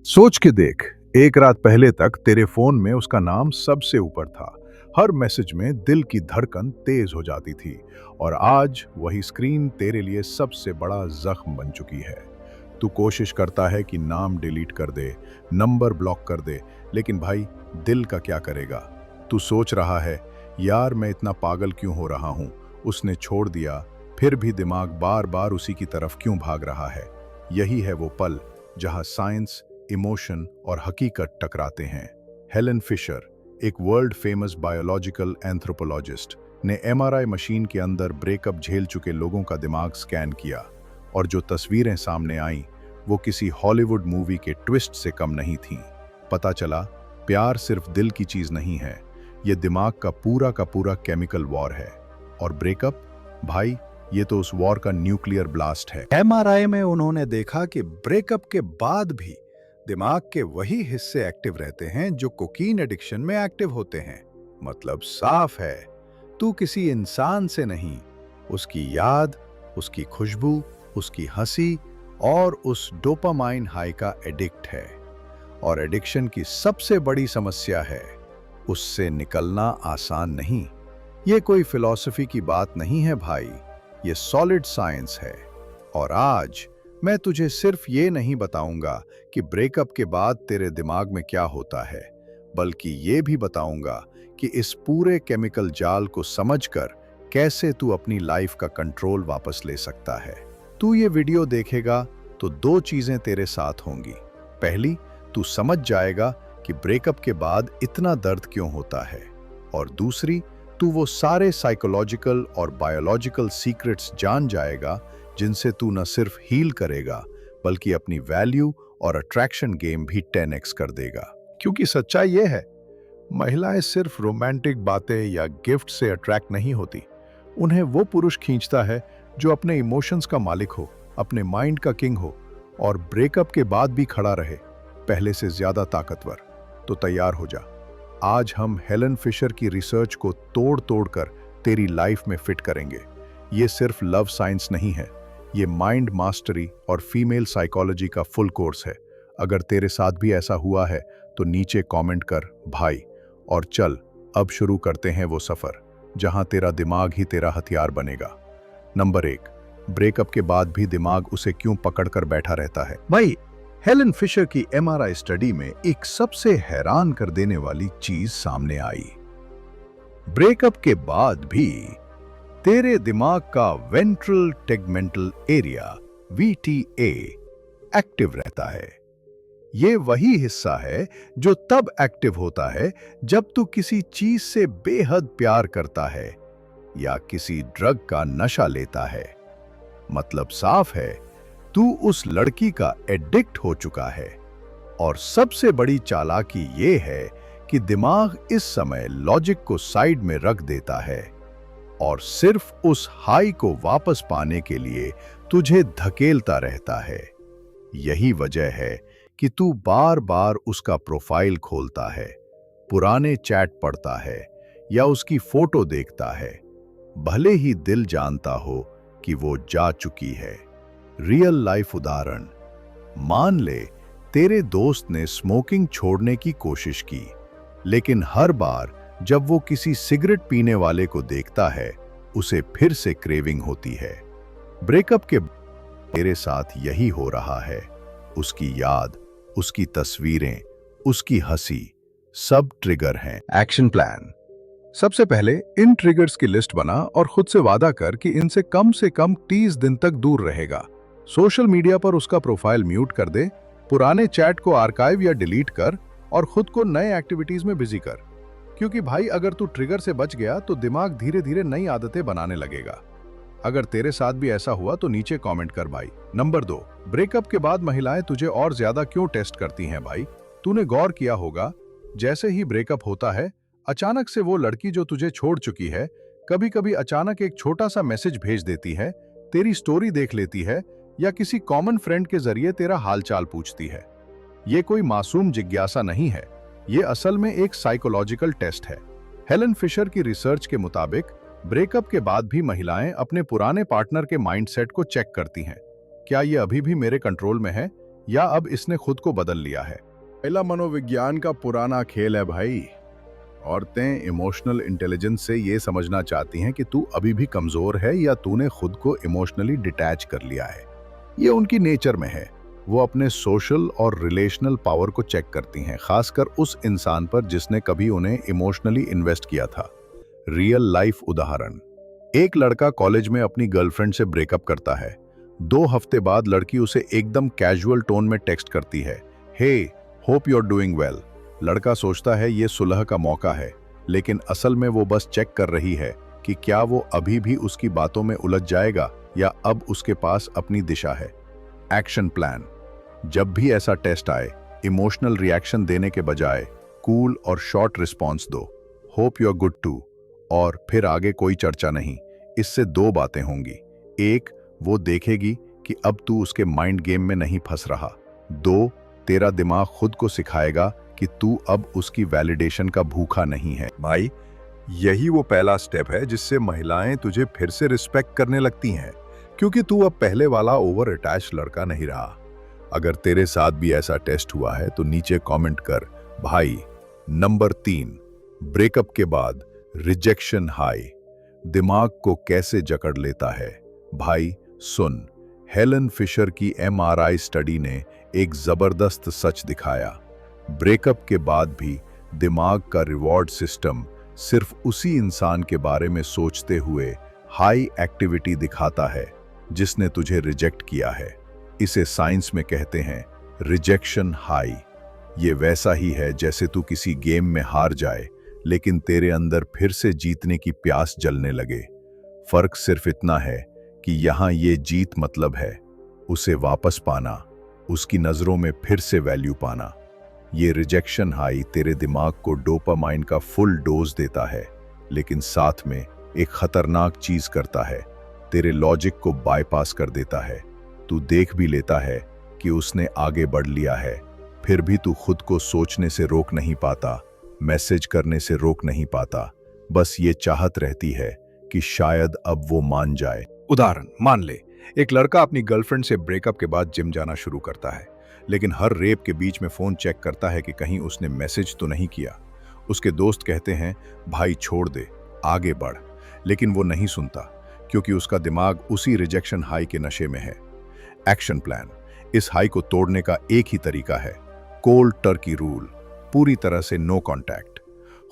सोच के देख, एक रात पहले तक तेरे फोन में उसका नाम सबसे ऊपर था। हर मैसेज में दिल की धड़कन तेज हो जाती थी। और आज वही स्क्रीन तेरे लिए सबसे बड़ा जख्म बन चुकी है। तू कोशिश करता है कि नाम डिलीट कर दे, नंबर ब्लॉक कर दे, लेकिन भाई दिल का क्या करेगा। तू सोच रहा है, यार मैं इतना पागल क्यों हो रहा हूँ, उसने छोड़ दिया। फिर भी दिमाग बार बार उसी की तरफ क्यों भाग रहा है। यही है वो पल जहाँ साइंस, इमोशन और हकीकत टकराते हैं। हेलन फिशर, एक वर्ल्ड फेमस बायोलॉजिकल एंथ्रोपोलॉजिस्ट, ने एमआरआई मशीन के अंदर ब्रेकअप झेल चुके लोगों का दिमाग स्कैन किया। और जो तस्वीरें सामने आईं, वो किसी हॉलीवुड मूवी के ट्विस्ट से कम नहीं थीं। पता चला, प्यार सिर्फ दिल की चीज नहीं है, ये दिमाग का पूरा केमिकल वॉर है। और ब्रेकअप, भाई, ये तो उस वॉर का न्यूक्लियर ब्लास्ट है। एमआरआई में उन्होंने देखा कि ब्रेकअप के बाद भी दिमाग के वही हिस्से एक्टिव रहते हैं जो कोकीन एडिक्शन में एक्टिव होते हैं। मतलब साफ है, तू किसी इंसान से नहीं, उसकी याद, उसकी खुशबू, उसकी हंसी और उस डोपामाइन हाई का एडिक्ट है। और एडिक्शन की सबसे बड़ी समस्या है, उससे निकलना आसान नहीं। ये कोई फिलॉसफी की बात नहीं है भाई, ये सॉलिड साइंस है। और आज मैं तुझे सिर्फ ये नहीं बताऊंगा कि ब्रेकअप के बाद तेरे दिमाग में क्या होता है, बल्कि ये भी बताऊंगा कि इस पूरे केमिकल जाल को समझकर कैसे तू अपनी लाइफ का कंट्रोल वापस ले सकता है। तू ये वीडियो देखेगा तो दो चीजें तेरे साथ होंगी। पहली, तू समझ जाएगा कि ब्रेकअप के बाद इतना दर्द क्यों होता है। और दूसरी, तू वो सारे साइकोलॉजिकल और बायोलॉजिकल सीक्रेट्स जान जाएगा जिनसे तू न सिर्फ हील करेगा, बल्कि अपनी वैल्यू और अट्रैक्शन गेम भी 10x कर देगा। क्योंकि सच्चाई ये है, महिलाएं सिर्फ रोमांटिक बातें या गिफ्ट से अट्रैक्ट नहीं होती। उन्हें वो पुरुष खींचता है जो अपने इमोशंस का मालिक हो, अपने माइंड का किंग हो, और ब्रेकअप के बाद भी खड़ा रहे, पहले से ज्यादा ताकतवर। तो तैयार हो जा। आज हम हेलन फिशर की रिसर्च को तोड़ तोड़ कर तेरी लाइफ में फिट करेंगे। ये सिर्फ लव साइंस नहीं है, ये माइंड मास्टरी और फीमेल साइकोलॉजी का फुल कोर्स है। अगर तेरे साथ भी ऐसा हुआ है तो नीचे कमेंट कर भाई। और चल, अब शुरू करते हैं वो सफर जहां तेरा दिमाग ही तेरा हथियार बनेगा। नंबर 1, ब्रेकअप के बाद भी दिमाग उसे क्यों पकड़कर बैठा रहता है। भाई, हेलन फिशर की एमआरआई स्टडी में एक सबसे हैरान कर देने वाली चीज सामने आई। ब्रेकअप के बाद भी तेरे दिमाग का ventral tegmental area VTA active रहता है। ये वही हिस्सा है जो तब एक्टिव होता है जब तू किसी चीज से बेहद प्यार करता है या किसी ड्रग का नशा लेता है। मतलब साफ है, तू उस लड़की का एडिक्ट हो चुका है। और सबसे बड़ी चालाकी ये है कि दिमाग इस समय लॉजिक को साइड में रख देता है और सिर्फ उस हाई को वापस पाने के लिए तुझे धकेलता रहता है। यही वजह है कि तू बार बार उसका प्रोफाइल खोलता है, पुराने चैट पढ़ता है या उसकी फोटो देखता है, भले ही दिल जानता हो कि वो जा चुकी है। रियल लाइफ उदाहरण, मान ले तेरे दोस्त ने स्मोकिंग छोड़ने की कोशिश की, लेकिन हर बार जब वो किसी सिगरेट पीने वाले को देखता है, उसे फिर से क्रेविंग होती है। ब्रेकअप के तेरे साथ यही हो रहा है। उसकी याद, उसकी तस्वीरें, उसकी हंसी, सब ट्रिगर हैं। Action plan. सबसे पहले इन ट्रिगर्स की लिस्ट बना और खुद से वादा कर कि इनसे कम से कम 30 दिन तक दूर रहेगा। सोशल मीडिया पर उसका प्रोफाइल म्यूट कर दे, पुराने चैट को आर्काइव या डिलीट कर और खुद को नए एक्टिविटीज में बिजी कर। क्योंकि भाई, अगर तू ट्रिगर से बच गया तो दिमाग धीरे धीरे नई आदतें बनाने लगेगा। अगर तेरे साथ भी ऐसा हुआ तो नीचे कमेंट कर भाई। नंबर 2, ब्रेकअप के बाद महिलाएं तुझे और ज्यादा क्यों टेस्ट करती हैं भाई। तूने गौर किया होगा, जैसे ही ब्रेकअप होता है, अचानक से वो लड़की जो तुझे छोड़ चुकी है, कभी कभी अचानक एक छोटा सा मैसेज भेज देती है, तेरी स्टोरी देख लेती है या किसी कॉमन फ्रेंड के जरिए तेरा हालचाल पूछती है। ये कोई मासूम जिज्ञासा नहीं है, ये असल में एक साइकोलॉजिकल टेस्ट है। हेलन फिशर की रिसर्च के मुताबिक ब्रेकअप के बाद भी महिलाएं अपने पुराने पार्टनर के माइंडसेट को चेक करती हैं। क्या ये अभी भी मेरे कंट्रोल में है या अब इसने खुद को बदल लिया है? पहला मनोविज्ञान का पुराना खेल है भाई। औरतें इमोशनल इंटेलिजेंस से ये समझना चाहती हैं कि तू अभी भी कमजोर है या तूने खुद को इमोशनली डिटैच कर लिया है। ये उनकी नेचर में है। वो अपने सोशल और रिलेशनल पावर को चेक करती हैं, खासकर उस इंसान पर जिसने कभी उन्हें इमोशनली इन्वेस्ट किया था। रियल लाइफ उदाहरण। एक लड़का कॉलेज में अपनी गर्लफ्रेंड से ब्रेकअप करता है। 2 हफ्ते बाद लड़की उसे एकदम कैजुअल टोन में टेक्स्ट करती है, hey hope you are doing well. लड़का सोचता है ये सुलह का मौका है, लेकिन असल में वो बस चेक कर रही है कि क्या वो अभी भी उसकी बातों में उलझ जाएगा या अब उसके पास अपनी दिशा है। Action plan. जब भी ऐसा टेस्ट आए, इमोशनल रिएक्शन देने के बजाय कूल और शॉर्ट रिस्पॉन्स दो, hope you are good too, और फिर आगे कोई चर्चा नहीं। इससे 2 बातें होंगी। एक, वो देखेगी कि अब तू उसके माइंड गेम में नहीं फंस रहा। 2, तेरा दिमाग खुद को सिखाएगा कि तू अब उसकी वैलिडेशन का भूखा नहीं है। भाई, यही वो पहला स्टेप है जिससे महिलाएं तुझे फिर से रिस्पेक्ट करने लगती हैं, क्योंकि तू अब पहले वाला ओवर अटैच लड़का नहीं रहा। अगर तेरे साथ भी ऐसा टेस्ट हुआ है तो नीचे कमेंट कर भाई। नंबर 3, ब्रेकअप के बाद रिजेक्शन हाई दिमाग को कैसे जकड़ लेता है। भाई सुन, हेलन फिशर की MRI स्टडी ने एक जबरदस्त सच दिखाया। ब्रेकअप के बाद भी दिमाग का रिवॉर्ड सिस्टम सिर्फ उसी इंसान के बारे में सोचते हुए हाई एक्टिविटी दिखाता है जिसने तुझे रिजेक्ट किया है। इसे साइंस में कहते हैं रिजेक्शन हाई। ये वैसा ही है जैसे तू किसी गेम में हार जाए लेकिन तेरे अंदर फिर से जीतने की प्यास जलने लगे। फर्क सिर्फ इतना है कि यहाँ ये जीत मतलब है उसे वापस पाना, उसकी नजरों में फिर से वैल्यू पाना। ये रिजेक्शन हाई तेरे दिमाग को डोपामाइन का फुल डोज देता है, लेकिन साथ में एक खतरनाक चीज करता है, तेरे लॉजिक को बाईपास कर देता है। तू देख भी लेता है कि उसने आगे बढ़ लिया है, फिर भी तू खुद को सोचने से रोक नहीं पाता, मैसेज करने से रोक नहीं पाता। बस ये चाहत रहती है कि शायद अब वो मान जाए। उदाहरण, मान ले एक लड़का अपनी गर्लफ्रेंड से ब्रेकअप के बाद जिम जाना शुरू करता है, लेकिन हर रेप के बीच में फोन चेक करता है कि कहीं उसने मैसेज तो नहीं किया। उसके दोस्त कहते हैं भाई छोड़ दे, आगे बढ़, लेकिन वो नहीं सुनता क्योंकि उसका दिमाग उसी रिजेक्शन हाई के नशे में है। Action plan. इस हाई को तोड़ने का एक ही तरीका है, कोल्ड टर्की रूल। पूरी तरह से नो कांटेक्ट।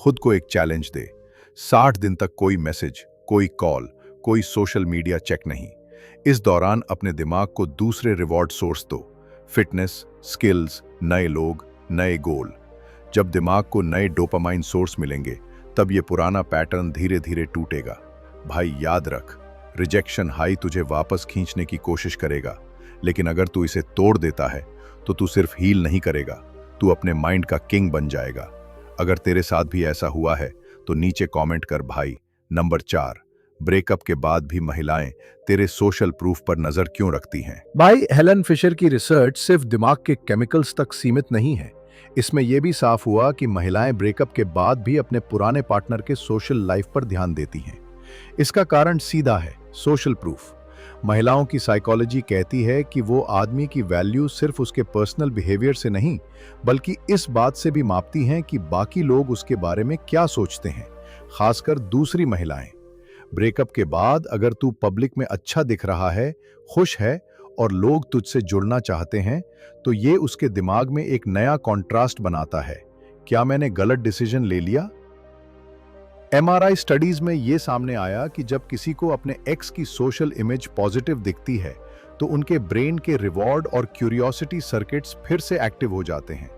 खुद को एक चैलेंज दे, 60 दिन तक कोई मैसेज, कोई कॉल, कोई सोशल मीडिया चेक नहीं। इस दौरान अपने दिमाग को दूसरे रिवॉर्ड सोर्स दो, फिटनेस, स्किल्स, नए लोग, नए गोल। जब दिमाग को नए डोपामाइन सोर्स मिलेंगे तब ये पुराना पैटर्न धीरे धीरे टूटेगा। भाई याद रख, रिजेक्शन हाई तुझे वापस खींचने की कोशिश करेगा, लेकिन अगर तू इसे तोड़ देता है तो तू सिर्फ हील नहीं करेगा, तू अपने माइंड का किंग बन जाएगा। अगर तेरे साथ भी ऐसा हुआ है तो नीचे कमेंट कर भाई। नंबर 4, ब्रेकअप के बाद भी महिलाएं तेरे सोशल प्रूफ पर नजर क्यों रखती हैं? भाई, हेलन फिशर की रिसर्च सिर्फ दिमाग के केमिकल्स तक सीमित नहीं है। इसमें यह भी साफ हुआ कि महिलाएं ब्रेकअप के बाद भी अपने पुराने पार्टनर के सोशल लाइफ पर ध्यान देती हैं। इसका कारण सीधा है, सोशल प्रूफ। महिलाओं की साइकोलॉजी कहती है कि वो आदमी की वैल्यू सिर्फ उसके पर्सनल बिहेवियर से नहीं, बल्कि इस बात से भी मापती हैं कि बाकी लोग उसके बारे में क्या सोचते हैं, खासकर दूसरी महिलाएं। ब्रेकअप के बाद अगर तू पब्लिक में अच्छा दिख रहा है, खुश है और लोग तुझसे जुड़ना चाहते हैं, तो ये उसके दिमाग में एक नया कॉन्ट्रास्ट बनाता है, क्या मैंने गलत डिसीजन ले लिया? MRI स्टडीज में यह सामने आया कि जब किसी को अपने एक्स की सोशल इमेज पॉजिटिव दिखती है तो उनके ब्रेन के रिवॉर्ड और क्यूरियोसिटी सर्किट्स फिर से एक्टिव हो जाते हैं।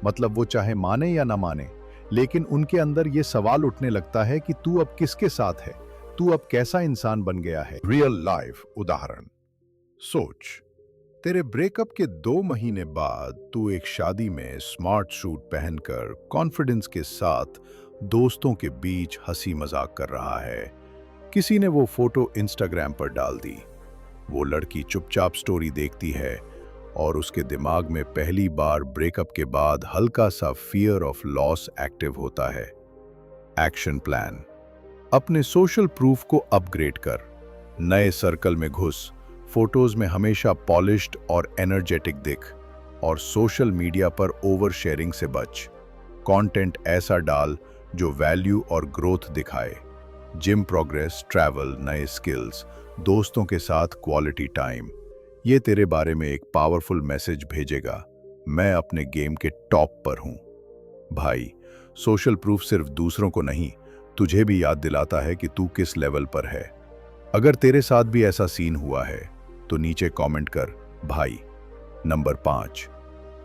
मतलब वो चाहे माने या ना माने, लेकिन उनके अंदर यह सवाल उठने लगता है कि तू अब किसके साथ है, तू अब कैसा इंसान बन गया है। रियल लाइफ उदाहरण। सोच, तेरे ब्रेकअप के 2 महीने बाद तू एक शादी में स्मार्ट सूट पहनकर कॉन्फिडेंस के साथ दोस्तों के बीच हंसी मजाक कर रहा है। किसी ने वो फोटो इंस्टाग्राम पर डाल दी। वो लड़की चुपचाप स्टोरी देखती है और उसके दिमाग में पहली बार ब्रेकअप के बाद हल्का सा फियर ऑफ लॉस एक्टिव होता है। Action plan. अपने सोशल प्रूफ को अपग्रेड कर, नए सर्कल में घुस, फोटोज में हमेशा पॉलिश्ड और एनर्जेटिक दिख, और सोशल मीडिया पर ओवर शेयरिंग से बच। कंटेंट ऐसा डाल जो वैल्यू और ग्रोथ दिखाए। जिम प्रोग्रेस, ट्रैवल, नए स्किल्स, दोस्तों के साथ क्वालिटी टाइम। ये तेरे बारे में एक पावरफुल मैसेज भेजेगा, मैं अपने गेम के टॉप पर हूं। भाई, सोशल प्रूफ सिर्फ दूसरों को नहीं, तुझे भी याद दिलाता है कि तू किस लेवल पर है। अगर तेरे साथ भी ऐसा सीन हुआ है तो नीचे कमेंट कर भाई। नंबर 5,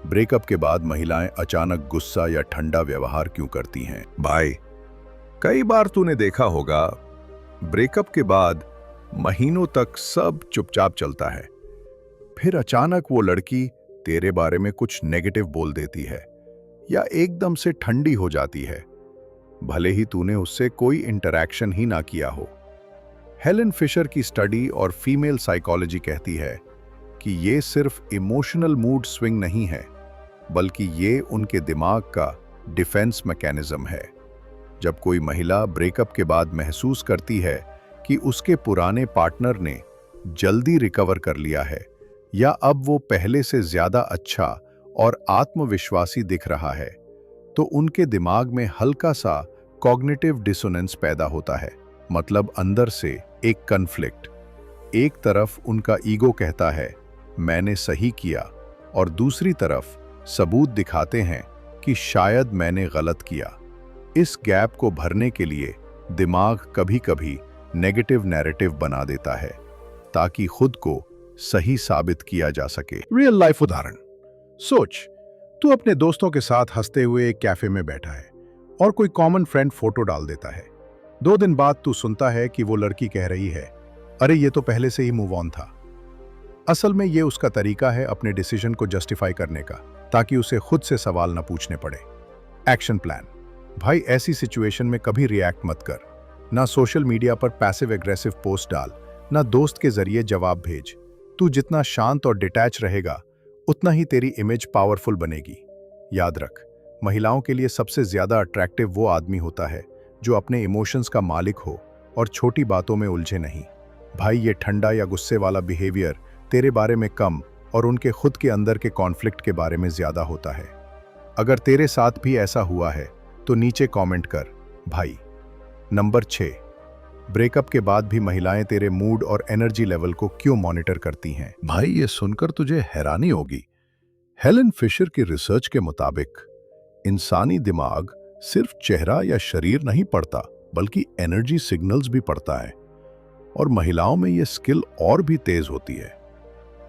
ब्रेकअप के बाद महिलाएं अचानक गुस्सा या ठंडा व्यवहार क्यों करती हैं? भाई, कई बार तूने देखा होगा, ब्रेकअप के बाद महीनों तक सब चुपचाप चलता है। फिर अचानक वो लड़की तेरे बारे में कुछ नेगेटिव बोल देती है या एकदम से ठंडी हो जाती है, भले ही तूने उससे कोई इंटरैक्शन ही ना किया हो। हेलन फिशर की स्टडी और फीमेल साइकोलॉजी कहती है कि ये सिर्फ इमोशनल मूड स्विंग नहीं है, बल्कि ये उनके दिमाग का डिफेंस मैकेनिज्म है। जब कोई महिला ब्रेकअप के बाद महसूस करती है कि उसके पुराने पार्टनर ने जल्दी रिकवर कर लिया है या अब वो पहले से ज्यादा अच्छा और आत्मविश्वासी दिख रहा है, तो उनके दिमाग में हल्का सा कॉग्निटिव डिसोनेंस पैदा होता है। मतलब अंदर से एक कन्फ्लिक्ट। एक तरफ उनका ईगो कहता है मैंने सही किया, और दूसरी तरफ सबूत दिखाते हैं कि शायद मैंने गलत किया। इस गैप को भरने के लिए दिमाग कभी-कभी नेगेटिव नैरेटिव बना देता है ताकि खुद को सही साबित किया जा सके। रियल लाइफ उदाहरण सोच, तू अपने दोस्तों के साथ हंसते हुए एक कैफे में बैठा है और कोई कॉमन फ्रेंड फोटो डाल देता है। 2 दिन बाद तू सुनता है कि वो लड़की कह रही है, अरे ये तो पहले से ही मूव ऑन था। असल में ये उसका तरीका है अपने डिसीजन को जस्टिफाई करने का, ताकि उसे खुद से सवाल न पूछने पड़े। Action plan. भाई, ऐसी सिचुएशन में कभी रिएक्ट मत कर। ना सोशल मीडिया पर पैसिव एग्रेसिव पोस्ट डाल, ना दोस्त के जरिए जवाब भेज। तू जितना शांत और डिटैच रहेगा, उतना ही तेरी इमेज पावरफुल बनेगी। याद रख, महिलाओं के लिए सबसे ज्यादा अट्रैक्टिव वो आदमी होता है जो अपने इमोशंस का मालिक हो और छोटी बातों में उलझे नहीं। भाई, ये ठंडा या गुस्से वाला बिहेवियर तेरे बारे में कम और उनके खुद के अंदर के कॉन्फ्लिक्ट के बारे में ज्यादा होता है। अगर तेरे साथ भी ऐसा हुआ है तो नीचे कमेंट कर भाई। नंबर 6, ब्रेकअप के बाद भी महिलाएं तेरे मूड और एनर्जी लेवल को क्यों मॉनिटर करती हैं? भाई, ये सुनकर तुझे हैरानी होगी। हेलन फिशर की रिसर्च के मुताबिक इंसानी दिमाग सिर्फ चेहरा या शरीर नहीं पढ़ता, बल्कि एनर्जी सिग्नल्स भी पढ़ता है, और महिलाओं में यह स्किल और भी तेज होती है।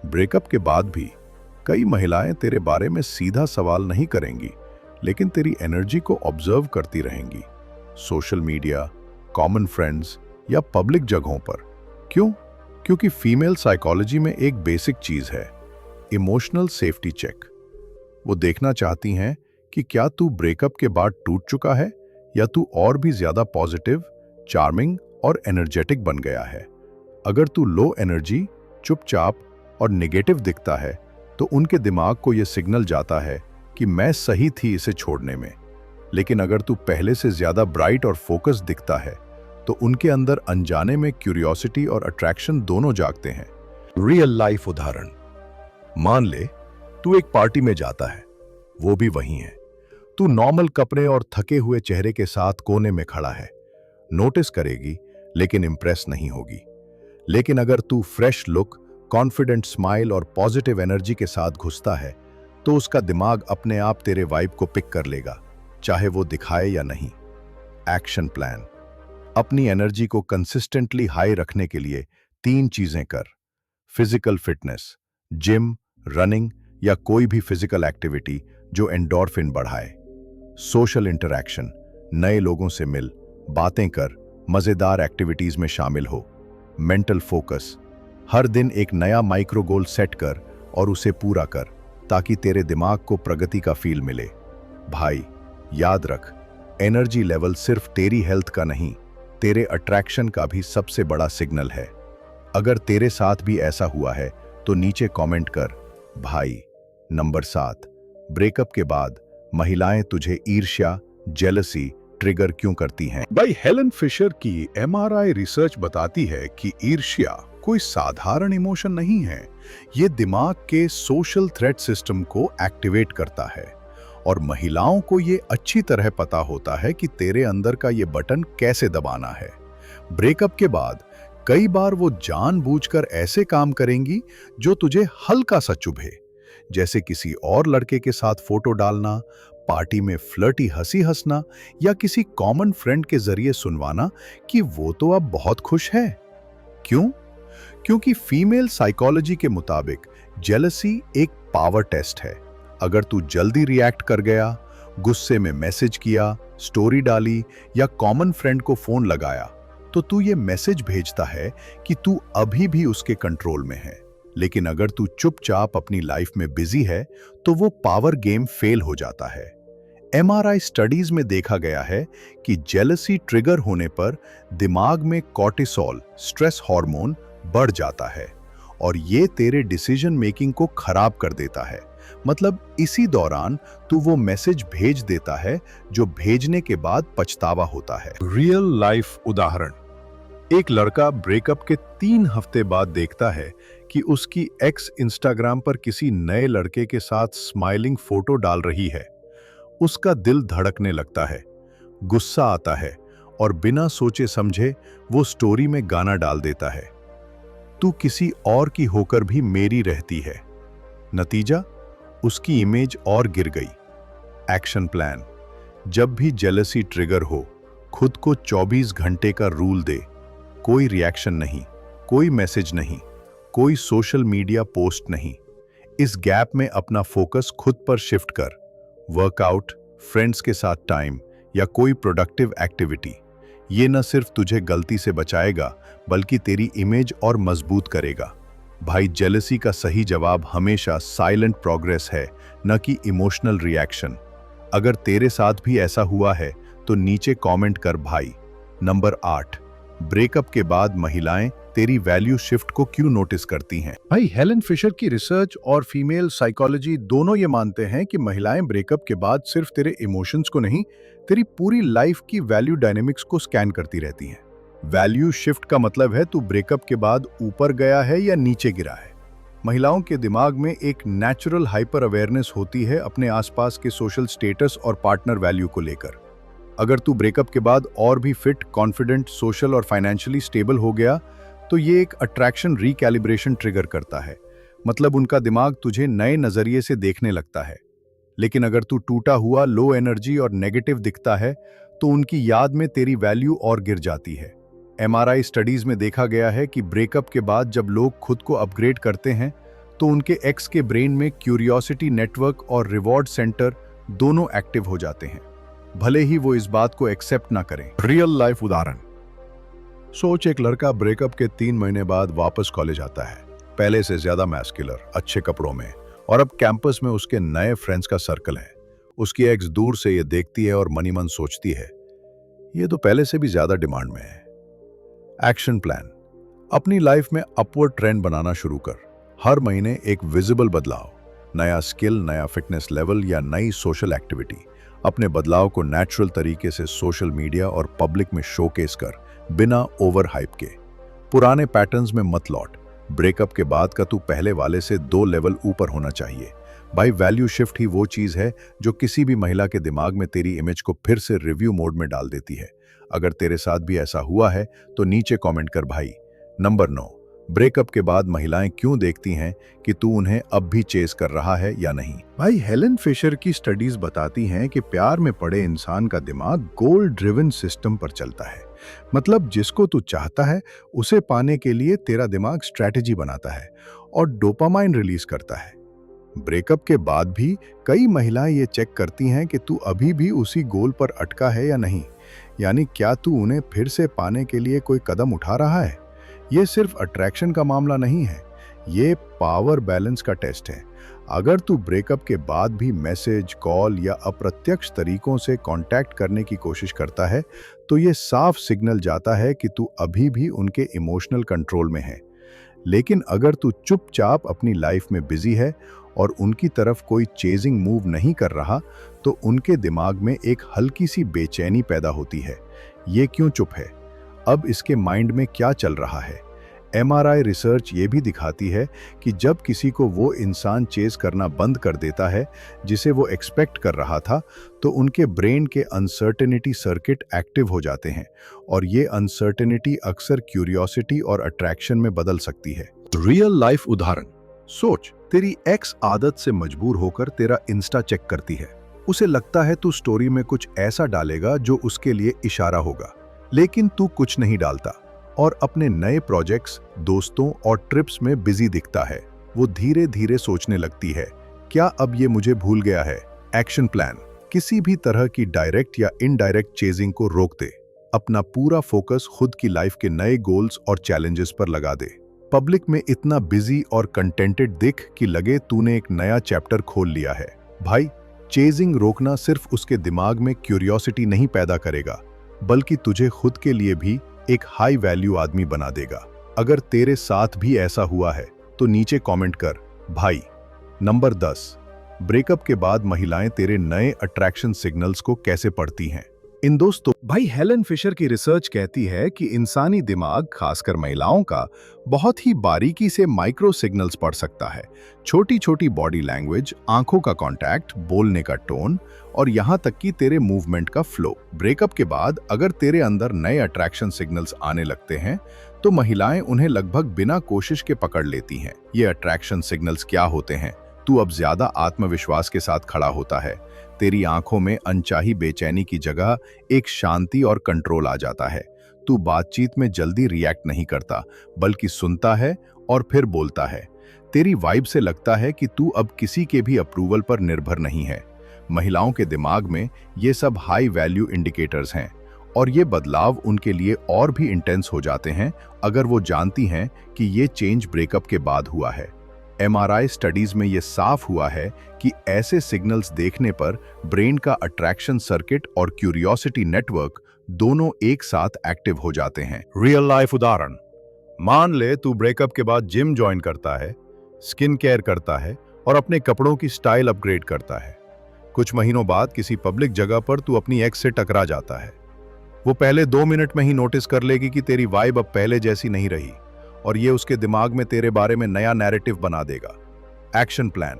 ब्रेकअप के बाद भी कई महिलाएं तेरे बारे में सीधा सवाल नहीं करेंगी, लेकिन तेरी एनर्जी को ऑब्जर्व करती रहेंगी, सोशल मीडिया, कॉमन फ्रेंड्स या पब्लिक जगहों पर। क्यों? क्योंकि फीमेल साइकोलॉजी में एक बेसिक चीज है, इमोशनल सेफ्टी चेक। वो देखना चाहती हैं कि क्या तू ब्रेकअप के बाद टूट चुका है या तू और भी ज्यादा पॉजिटिव, चार्मिंग और एनर्जेटिक बन गया है। अगर तू लो एनर्जी, चुपचाप और नेगेटिव दिखता है, तो उनके दिमाग को यह सिग्नल जाता है कि मैं सही थी इसे छोड़ने में। लेकिन अगर तू पहले से ज्यादा ब्राइट और फोकस दिखता है, तो उनके अंदर अनजाने में क्यूरियोसिटी और अट्रैक्शन दोनों जागते हैं। रियल लाइफ उदाहरण। मान ले तू एक पार्टी में जाता है, वो भी वहीं है। तू नॉर्मल कपड़े और थके हुए चेहरे के साथ कोने में खड़ा है। नोटिस करेगी, लेकिन इंप्रेस नहीं होगी। लेकिन अगर तू फ्रेश लुक, कॉन्फिडेंट स्माइल और पॉजिटिव एनर्जी के साथ घुसता है, तो उसका दिमाग अपने आप तेरे वाइब को पिक कर लेगा, चाहे वो दिखाए या नहीं। Action plan. अपनी एनर्जी को कंसिस्टेंटली हाई रखने के लिए 3 चीजें कर। फिजिकल फिटनेस, जिम, रनिंग या कोई भी फिजिकल एक्टिविटी जो एंडोर्फिन बढ़ाए। सोशल इंटरैक्शन, नए लोगों से मिल, बातें कर, मजेदार एक्टिविटीज में शामिल हो। मेंटल फोकस, हर दिन एक नया माइक्रो गोल सेट कर और उसे पूरा कर, ताकि तेरे दिमाग को प्रगति का फील मिले। भाई, याद रख, एनर्जी लेवल सिर्फ तेरी हेल्थ का नहीं, तेरे अट्रैक्शन का भी सबसे बड़ा सिग्नल है। अगर तेरे साथ भी ऐसा हुआ है तो नीचे कमेंट कर भाई। नंबर 7, ब्रेकअप के बाद महिलाएं तुझे ईर्ष्या, जेलसी ट्रिगर क्यों करती हैं? भाई, हेलन फिशर की MRI रिसर्च बताती है कि ईर्ष्या, कोई साधारण इमोशन नहीं है। ये दिमाग के सोशल थ्रेट सिस्टम को एक्टिवेट करता है और महिलाओं को ये अच्छी तरह पता होता है कि तेरे अंदर का ये बटन कैसे दबाना है। ब्रेकअप के बाद कई बार वो जानबूझकर ऐसे काम करेंगी जो तुझे हल्का सा चुभे, जैसे किसी और लड़के के साथ फोटो डालना, पार्टी में फ्लर्टी हंसी हंसना या किसी कॉमन फ्रेंड के जरिए सुनवाना कि वो तो अब बहुत खुश है। क्यों? क्योंकि फीमेल साइकोलॉजी के मुताबिक जेलसी एक पावर टेस्ट है। अगर तू जल्दी रिएक्ट कर गया, गुस्से में मैसेज किया, स्टोरी डाली या कॉमन फ्रेंड को फोन लगाया, तो तू ये मैसेज भेजता है कि तू अभी भी उसके कंट्रोल में है। लेकिन अगर तू चुपचाप अपनी लाइफ में बिजी है तो वो पावर गेम फेल हो जाता है। एमआरआई स्टडीज में देखा गया है कि जेलसी ट्रिगर होने पर दिमाग में कॉर्टिसोल, स्ट्रेस हार्मोन बढ़ जाता है और ये तेरे डिसीजन मेकिंग को खराब कर देता है। मतलब इसी दौरान तू वो मैसेज भेज देता है जो भेजने के बाद पछतावा होता है। रियल लाइफ उदाहरण। एक लड़का ब्रेकअप के 3 हफ्ते बाद देखता है कि उसकी एक्स इंस्टाग्राम पर किसी नए लड़के के साथ स्माइलिंग फोटो डाल रही है। उसका दिल धड़कने लगता है, गुस्सा आता है और बिना सोचे समझे वो स्टोरी में गाना डाल देता है, तू किसी और की होकर भी मेरी रहती है। नतीजा, उसकी इमेज और गिर गई। Action plan. जब भी जेलसी ट्रिगर हो, खुद को 24 घंटे का रूल दे। कोई रिएक्शन नहीं, कोई मैसेज नहीं, कोई सोशल मीडिया पोस्ट नहीं। इस गैप में अपना फोकस खुद पर शिफ्ट कर। वर्कआउट, फ्रेंड्स के साथ टाइम या कोई प्रोडक्टिव एक्टिविटी। ये न सिर्फ तुझे गलती से बचाएगा बल्कि तेरी इमेज और मजबूत करेगा। भाई, जेलसी का सही जवाब हमेशा साइलेंट प्रोग्रेस है, न कि इमोशनल रिएक्शन। अगर तेरे साथ भी ऐसा हुआ है तो नीचे कमेंट कर भाई। नंबर 8, ब्रेकअप के बाद महिलाएं तेरी वैल्यू शिफ्ट को क्यों नोटिस करती हैं? भाई, हेलन फिशर की रिसर्च और फीमेल साइकोलॉजी दोनों ये मानते हैं कि महिलाएं ब्रेकअप के बाद सिर्फ तेरे इमोशंस को नहीं, तेरी पूरी लाइफ की वैल्यू डायनेमिक्स को स्कैन करती रहती हैं। वैल्यू शिफ्ट का मतलब है तू ब्रेकअप के बाद ऊपर गया है या नीचे गिरा है। महिलाओं के दिमाग में एक नेचुरल हाइपर अवेयरनेस होती है अपने आसपास के सोशल स्टेटस और पार्टनर वैल्यू को लेकर। अगर तू ब्रेकअप के बाद और भी फिट, कॉन्फिडेंट, सोशल और फाइनेंशियली स्टेबल हो गया तो ये एक अट्रैक्शन रिकैलिब्रेशन ट्रिगर करता है। मतलब उनका दिमाग तुझे नए नजरिए से देखने लगता है। लेकिन अगर तू टूटा हुआ, लो एनर्जी और नेगेटिव दिखता है तो उनकी याद में तेरी वैल्यू और गिर जाती है। एमआरआई स्टडीज में देखा गया है कि ब्रेकअप के बाद जब लोग खुद को अपग्रेड करते हैं तो उनके एक्स के ब्रेन में क्यूरियोसिटी नेटवर्क और रिवॉर्ड सेंटर दोनों एक्टिव हो जाते हैं, भले ही वो इस बात को एक्सेप्ट ना करें। रियल लाइफ उदाहरण। सोच, एक लड़का ब्रेकअप के 3 महीने बाद वापस कॉलेज आता है, पहले से ज्यादा मैस्कुलर, अच्छे कपड़ों में, और अब कैंपस में उसके नए फ्रेंड्स का सर्कल है। उसकी एक्स दूर से ये देखती है और मनी मन सोचती है, ये तो पहले से भी ज्यादा डिमांड में है। Action plan. अपनी लाइफ में अपवर्ड ट्रेंड बनाना शुरू कर। हर महीने एक विजिबल बदलाव, नया स्किल, नया फिटनेस लेवल या नई सोशल एक्टिविटी। अपने बदलाव को नेचुरल तरीके से सोशल मीडिया और पब्लिक में शोकेस कर, बिना ओवर हाइप के। पुराने पैटर्न्स में मत लौट। ब्रेकअप के बाद का तू पहले वाले से 2 लेवल ऊपर होना चाहिए। भाई, वैल्यू शिफ्ट ही वो चीज है जो किसी भी महिला के दिमाग में तेरी इमेज को फिर से रिव्यू मोड में डाल देती है। अगर तेरे साथ भी ऐसा हुआ है तो नीचे कमेंट कर भाई। नंबर 9, ब्रेकअप के बाद महिलाएं क्यों देखती हैं कि तू उन्हें अब भी चेस कर रहा है या नहीं। भाई, हेलन फिशर की स्टडीज बताती हैं कि प्यार में पड़े इंसान का दिमाग गोल ड्रिवन सिस्टम पर चलता है। मतलब जिसको तू चाहता है उसे पाने के लिए तेरा दिमाग स्ट्रैटेजी बनाता है और डोपामाइन रिलीज करता है। ब्रेकअप के बाद भी कई महिलाएं ये चेक करती हैं कि तू अभी भी उसी गोल पर अटका है या नहीं, यानी क्या तू उन्हें फिर से पाने के लिए कोई कदम उठा रहा है। ये सिर्फ अट्रैक्शन का मामला नहीं है, ये पावर बैलेंस का टेस्ट है। अगर तू ब्रेकअप के बाद भी मैसेज, कॉल या अप्रत्यक्ष तरीकों से कांटेक्ट करने की कोशिश करता है तो ये साफ सिग्नल जाता है कि तू अभी भी उनके इमोशनल कंट्रोल में है। लेकिन अगर तू चुपचाप अपनी लाइफ में बिजी है और उनकी तरफ कोई चेजिंग मूव नहीं कर रहा तो उनके दिमाग में एक हल्की सी बेचैनी पैदा होती है। ये क्यों चुप है? अब इसके माइंड में क्या चल रहा है? एमआरआई रिसर्च ये भी दिखाती है कि जब किसी को वो इंसान चेज करना बंद कर देता है जिसे वो एक्सपेक्ट कर रहा था, तो उनके ब्रेन के अनसर्टेनिटी सर्किट एक्टिव हो जाते हैं और ये अनसर्टेनिटी अक्सर क्यूरियोसिटी और अट्रैक्शन में बदल सकती है। रियल लाइफ उदाहरण सोच, तेरी एक्स आदत से मजबूर होकर तेरा इंस्टा चेक करती है। उसे लगता है तू स्टोरी में कुछ ऐसा डालेगा जो उसके लिए इशारा होगा, लेकिन तू कुछ नहीं डालता और अपने नए प्रोजेक्ट्स, दोस्तों और ट्रिप्स में बिजी दिखता है। वो धीरे धीरे सोचने लगती है, क्या अब ये मुझे भूल गया है? एक्शन प्लान, किसी भी तरह की डायरेक्ट या इनडायरेक्ट चेजिंग को रोक दे। अपना पूरा फोकस खुद की लाइफ के नए गोल्स और चैलेंजेस पर लगा दे। पब्लिक में इतना बिजी और कंटेंटेड दिख कि लगे तूने एक नया चैप्टर खोल लिया है। भाई, चेजिंग रोकना सिर्फ उसके दिमाग में क्यूरियोसिटी नहीं पैदा करेगा, बल्कि तुझे खुद के लिए भी एक हाई वैल्यू आदमी बना देगा। अगर तेरे साथ भी ऐसा हुआ है तो नीचे कमेंट कर भाई। नंबर 10, ब्रेकअप के बाद महिलाएं तेरे नए अट्रैक्शन सिग्नल्स को कैसे पढ़ती हैं। इन दोस्तों, भाई हेलन फिशर की रिसर्च कहती है कि इंसानी दिमाग, खासकर महिलाओं का, बहुत ही बारीकी से माइक्रो सिग्नल्स पढ़ सकता है। छोटी छोटी बॉडी लैंग्वेज, आंखों का कांटेक्ट, बोलने का टोन और यहां तक कि तेरे मूवमेंट का फ्लो। ब्रेकअप के बाद अगर तेरे अंदर नए अट्रैक्शन सिग्नल्स आने लगते हैं तो महिलाएं उन्हें लगभग बिना कोशिश के पकड़ लेती हैं। ये अट्रैक्शन सिग्नल्स क्या होते हैं? तू अब ज्यादा आत्मविश्वास के साथ खड़ा होता है। तेरी आंखों में अनचाही बेचैनी की जगह एक शांति और कंट्रोल आ जाता है। तू बातचीत में जल्दी रिएक्ट नहीं करता, बल्कि सुनता है और फिर बोलता है। तेरी वाइब से लगता है कि तू अब किसी के भी अप्रूवल पर निर्भर नहीं है। महिलाओं के दिमाग में ये सब हाई वैल्यू इंडिकेटर्स हैं और ये बदलाव उनके लिए और भी इंटेंस हो जाते हैं अगर वो जानती हैं कि ये चेंज ब्रेकअप के बाद हुआ है। एमआरआई स्टडीज में ये साफ हुआ है कि ऐसे सिग्नल्स देखने पर ब्रेन का अट्रैक्शन सर्किट और क्यूरियोसिटी नेटवर्क दोनों एक साथ एक्टिव हो जाते हैं। रियल लाइफ उदाहरण, मान ले तू ब्रेकअप के बाद जिम ज्वाइन करता है, स्किन केयर करता है और अपने कपड़ों की स्टाइल अपग्रेड करता है। कुछ महीनों बाद किसी पब्लिक जगह पर तू अपनी एक्स से टकरा जाता है। वो पहले 2 मिनट में ही नोटिस कर लेगी कि तेरी वाइब अब पहले जैसी नहीं रही और ये उसके दिमाग में तेरे बारे में नया नैरेटिव बना देगा। एक्शन प्लान,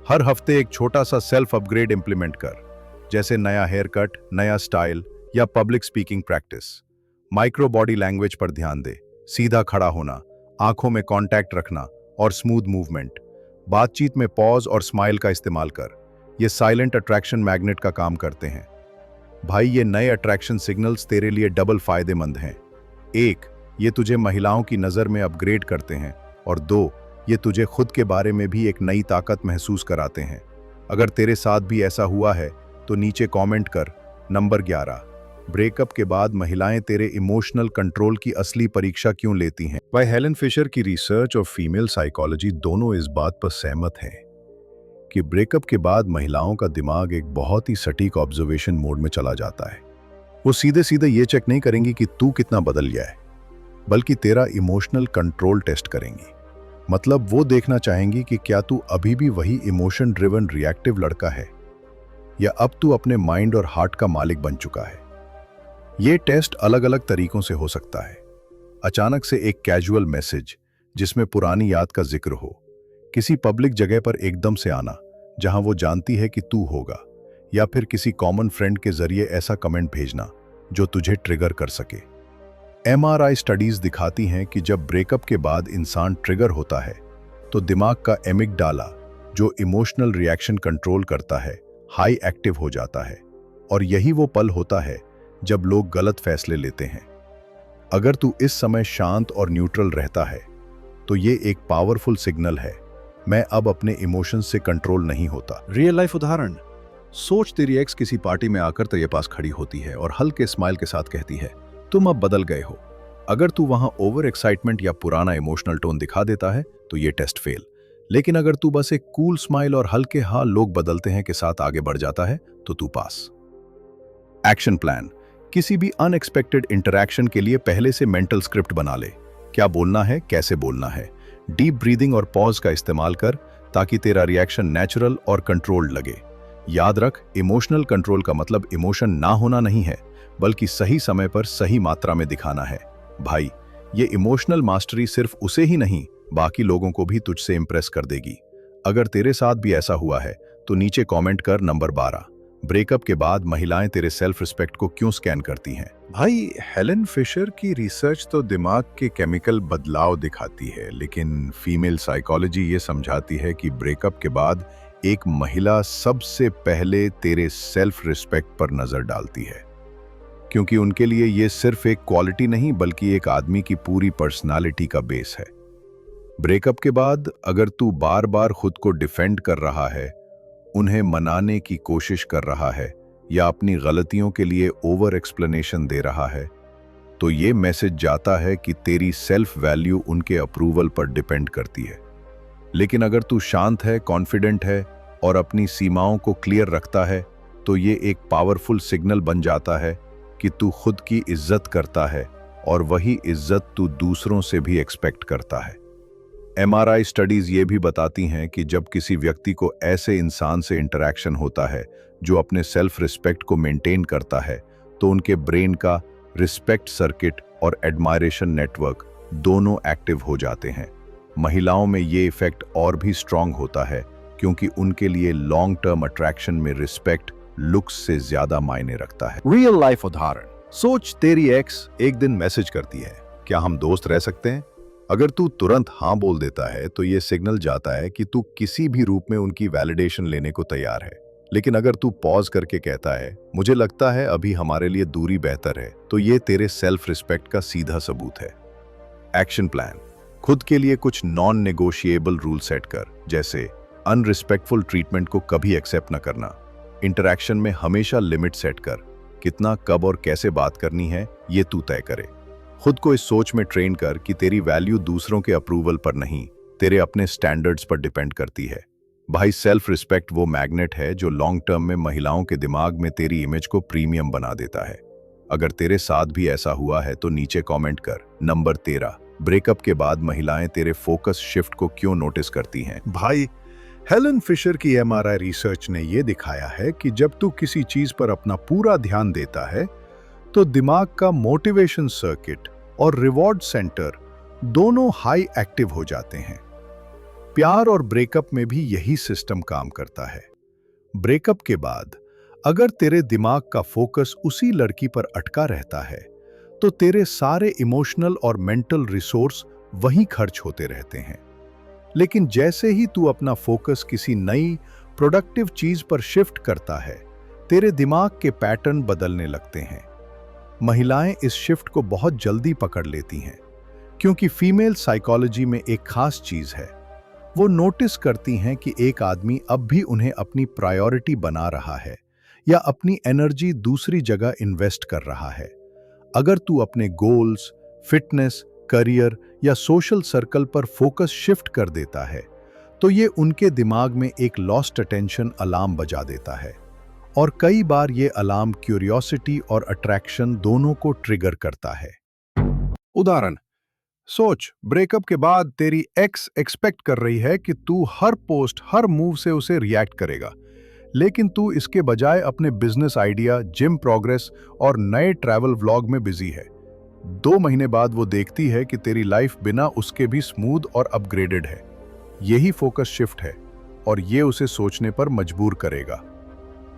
हर हफ्ते एक छोटा सा सेल्फ अपग्रेड इंप्लीमेंट कर, जैसे नया हेयर कट, नया स्टाइल या public speaking practice. Micro body language पर ध्यान दे, सीधा खड़ा होना, आंखों में कांटेक्ट रखना और स्मूथ मूवमेंट। बातचीत में पॉज और स्माइल का इस्तेमाल कर, ये साइलेंट अट्रैक्शन मैग्नेट का काम करते हैं। भाई, ये नए अट्रैक्शन सिग्नल्स तेरे लिए डबल फायदेमंद हैं। 1, ये तुझे महिलाओं की नज़र में अपग्रेड करते हैं और 2, ये तुझे खुद के बारे में भी एक नई ताकत महसूस कराते हैं। अगर तेरे साथ भी ऐसा हुआ है तो नीचे कमेंट कर। नंबर 11, ब्रेकअप के बाद महिलाएं तेरे इमोशनल कंट्रोल की असली परीक्षा क्यों लेती हैं। भाई हेलन फिशर की रिसर्च और फीमेल साइकोलॉजी दोनों इस बात पर सहमत हैं कि ब्रेकअप के बाद महिलाओं का दिमाग एक बहुत ही सटीक ऑब्जर्वेशन मोड में चला जाता है। वो सीधे सीधे ये चेक नहीं करेंगी कि तू कितना बदल गया है, बल्कि तेरा इमोशनल कंट्रोल टेस्ट करेंगी। मतलब वो देखना चाहेंगी कि क्या तू अभी भी वही इमोशन ड्रिवन रिएक्टिव लड़का है या अब तू अपने माइंड और हार्ट का मालिक बन चुका है। ये टेस्ट अलग अलग तरीकों से हो सकता है। अचानक से एक कैजुअल मैसेज जिसमें पुरानी याद का जिक्र हो, किसी पब्लिक जगह पर एकदम से आना जहां वो जानती है कि तू होगा, या फिर किसी कॉमन फ्रेंड के जरिए ऐसा कमेंट भेजना जो तुझे ट्रिगर कर सके। एमआरआई स्टडीज दिखाती हैं कि जब ब्रेकअप के बाद इंसान ट्रिगर होता है तो दिमाग का एमिगडाला, जो इमोशनल रिएक्शन कंट्रोल करता है, हाई एक्टिव हो जाता है और यही वो पल होता है जब लोग गलत फैसले लेते हैं। अगर तू इस समय शांत और न्यूट्रल रहता है तो ये एक पावरफुल सिग्नल है, मैं अब अपने इमोशंस से कंट्रोल नहीं होता। रियल लाइफ उदाहरण, सोच तेरी एक्स किसी पार्टी में आकर तेरे पास खड़ी होती है और हल्के स्माइल के साथ कहती है तुम अब बदल गए हो। अगर तू वहां ओवर एक्साइटमेंट या पुराना इमोशनल टोन दिखा देता है तो ये टेस्ट फेल। लेकिन अगर तू बस एक कूल स्माइल और हल्के हाँ लोग बदलते हैं के साथ आगे बढ़ जाता है तो तू पास। एक्शन प्लान, किसी भी अनएक्सपेक्टेड इंटरैक्शन के लिए पहले से मेंटल स्क्रिप्ट बना ले। क्या बोलना है, कैसे बोलना है। डीप ब्रीदिंग और पॉज का इस्तेमाल कर ताकि तेरा रिएक्शन नेचुरल और कंट्रोल्ड लगे। याद रख, इमोशनल कंट्रोल का मतलब इमोशन ना होना नहीं है, बल्कि सही समय पर सही मात्रा में दिखाना है। भाई, ये इमोशनल मास्टरी सिर्फ उसे ही नहीं, बाकी लोगों को भी तुझसे इंप्रेस कर देगी। अगर तेरे साथ भी ऐसा हुआ है तो नीचे कमेंट कर। नंबर 12, ब्रेकअप के बाद महिलाएं तेरे सेल्फ रिस्पेक्ट को क्यों स्कैन करती हैं? भाई, हेलन फिशर की रिसर्च तो दिमाग के केमिकल बदलाव दिखाती है, लेकिन फीमेल साइकोलॉजी ये समझाती है कि ब्रेकअप के बाद एक महिला सबसे पहले तेरे सेल्फ रिस्पेक्ट पर नजर डालती है, क्योंकि उनके लिए ये सिर्फ एक क्वालिटी नहीं बल्कि एक आदमी की पूरी पर्सनालिटी का बेस है। ब्रेकअप के बाद अगर तू बार बार खुद को डिफेंड कर रहा है, उन्हें मनाने की कोशिश कर रहा है या अपनी गलतियों के लिए ओवर एक्सप्लेनेशन दे रहा है, तो ये मैसेज जाता है कि तेरी सेल्फ वैल्यू उनके अप्रूवल पर डिपेंड करती है। लेकिन अगर तू शांत है, कॉन्फिडेंट है और अपनी सीमाओं को क्लियर रखता है, तो ये एक पावरफुल सिग्नल बन जाता है कि तू खुद की इज्जत करता है और वही इज्जत तू दूसरों से भी एक्सपेक्ट करता है। एमआरआई स्टडीज ये भी बताती हैं कि जब किसी व्यक्ति को ऐसे इंसान से इंटरैक्शन होता है जो अपने सेल्फ रिस्पेक्ट को मेंटेन करता है, तो उनके ब्रेन का रिस्पेक्ट सर्किट और एडमायरेशन नेटवर्क दोनों एक्टिव हो जाते हैं। महिलाओं में ये इफेक्ट और भी स्ट्रांग होता है क्योंकि उनके लिए लॉन्ग टर्म अट्रैक्शन में रिस्पेक्ट लुक्स से ज्यादा मायने रखता है। रियल लाइफ उदाहरण, सोच तेरी एक्स एक दिन मैसेज करती है, क्या हम दोस्त रह सकते हैं? अगर तू तुरंत हाँ बोल देता है तो ये सिग्नल जाता है कि तू किसी भी रूप में उनकी वैलिडेशन लेने को तैयार है। लेकिन अगर तू पॉज करके कहता है मुझे लगता है अभी हमारे लिए दूरी बेहतर है, तो ये तेरे सेल्फ रिस्पेक्ट का सीधा सबूत है। एक्शन प्लान, खुद के लिए कुछ नॉन नेगोशिएबल रूल सेट कर, जैसे अनरिस्पेक्टफुल ट्रीटमेंट को कभी एक्सेप्ट न करना, इंटरैक्शन में हमेशा लिमिट सेट कर, कितना, कब और कैसे बात करनी है ये तू तय करे। खुद को इस सोच में ट्रेन कर कि तेरी वैल्यू दूसरों के अप्रूवल पर नहीं, तेरे अपने स्टैंडर्ड्स पर डिपेंड करती है। भाई, सेल्फ रिस्पेक्ट वो मैग्नेट है जो लॉन्ग टर्म में महिलाओं के दिमाग में तेरी इमेज को प्रीमियम बना देता है। अगर तेरे साथ भी ऐसा हुआ है तो नीचे कमेंट कर। नंबर 13, ब्रेकअप के बाद महिलाएं तेरे फोकस शिफ्ट को क्यों नोटिस करती हैं? भाई, हेलन फिशर की एमआरआई रिसर्च ने यह दिखाया है कि जब तू किसी चीज पर अपना पूरा ध्यान देता है तो दिमाग का मोटिवेशन सर्किट और रिवॉर्ड सेंटर दोनों हाई एक्टिव हो जाते हैं। प्यार और ब्रेकअप में भी यही सिस्टम काम करता है। ब्रेकअप के बाद अगर तेरे दिमाग का फोकस उसी लड़की पर अटका रहता है तो तेरे सारे इमोशनल और मेंटल रिसोर्स वहीं खर्च होते रहते हैं। लेकिन जैसे ही तू अपना फोकस किसी नई प्रोडक्टिव चीज पर शिफ्ट करता है, तेरे दिमाग के पैटर्न बदलने लगते हैं। महिलाएं इस शिफ्ट को बहुत जल्दी पकड़ लेती हैं क्योंकि फीमेल साइकोलॉजी में एक खास चीज है। वो नोटिस करती हैं कि एक आदमी अब भी उन्हें अपनी प्रायोरिटी बना रहा है या अपनी एनर्जी दूसरी जगह इन्वेस्ट कर रहा है। अगर तू अपने गोल्स, फिटनेस, करियर या सोशल सर्कल पर फोकस शिफ्ट कर देता है तो ये उनके दिमाग में एक लॉस्ट अटेंशन अलार्म बजा देता है, और कई बार ये अलार्म क्यूरियोसिटी और अट्रैक्शन दोनों को ट्रिगर करता है। उदाहरण, सोच, ब्रेकअप के बाद तेरी एक्स एक्सपेक्ट कर रही है कि तू हर पोस्ट, हर मूव से उसे रिएक्ट करेगा, लेकिन तू इसके बजाय अपने बिजनेस आइडिया, जिम प्रोग्रेस और नए ट्रैवल व्लॉग में बिजी है। 2 महीने बाद वो देखती है कि तेरी लाइफ बिना उसके भी स्मूथ और अपग्रेडेड है। यही फोकस शिफ्ट है और ये उसे सोचने पर मजबूर करेगा।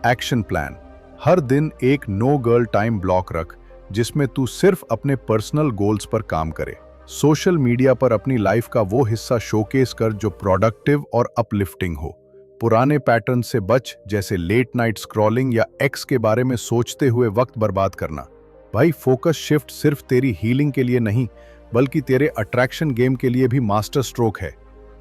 एक्शन प्लान, हर दिन एक नो गर्ल टाइम ब्लॉक रख जिसमें तू सिर्फ अपने पर्सनल गोल्स पर काम करे। सोशल मीडिया पर अपनी लाइफ का वो हिस्सा शोकेस कर जो प्रोडक्टिव और अपलिफ्टिंग हो। पुराने पैटर्न से बच, जैसे लेट नाइट स्क्रॉलिंग या एक्स के बारे में सोचते हुए वक्त बर्बाद करना। भाई, फोकस शिफ्ट सिर्फ तेरी हीलिंग के लिए नहीं बल्कि तेरे अट्रैक्शन गेम के लिए भी मास्टर स्ट्रोक है।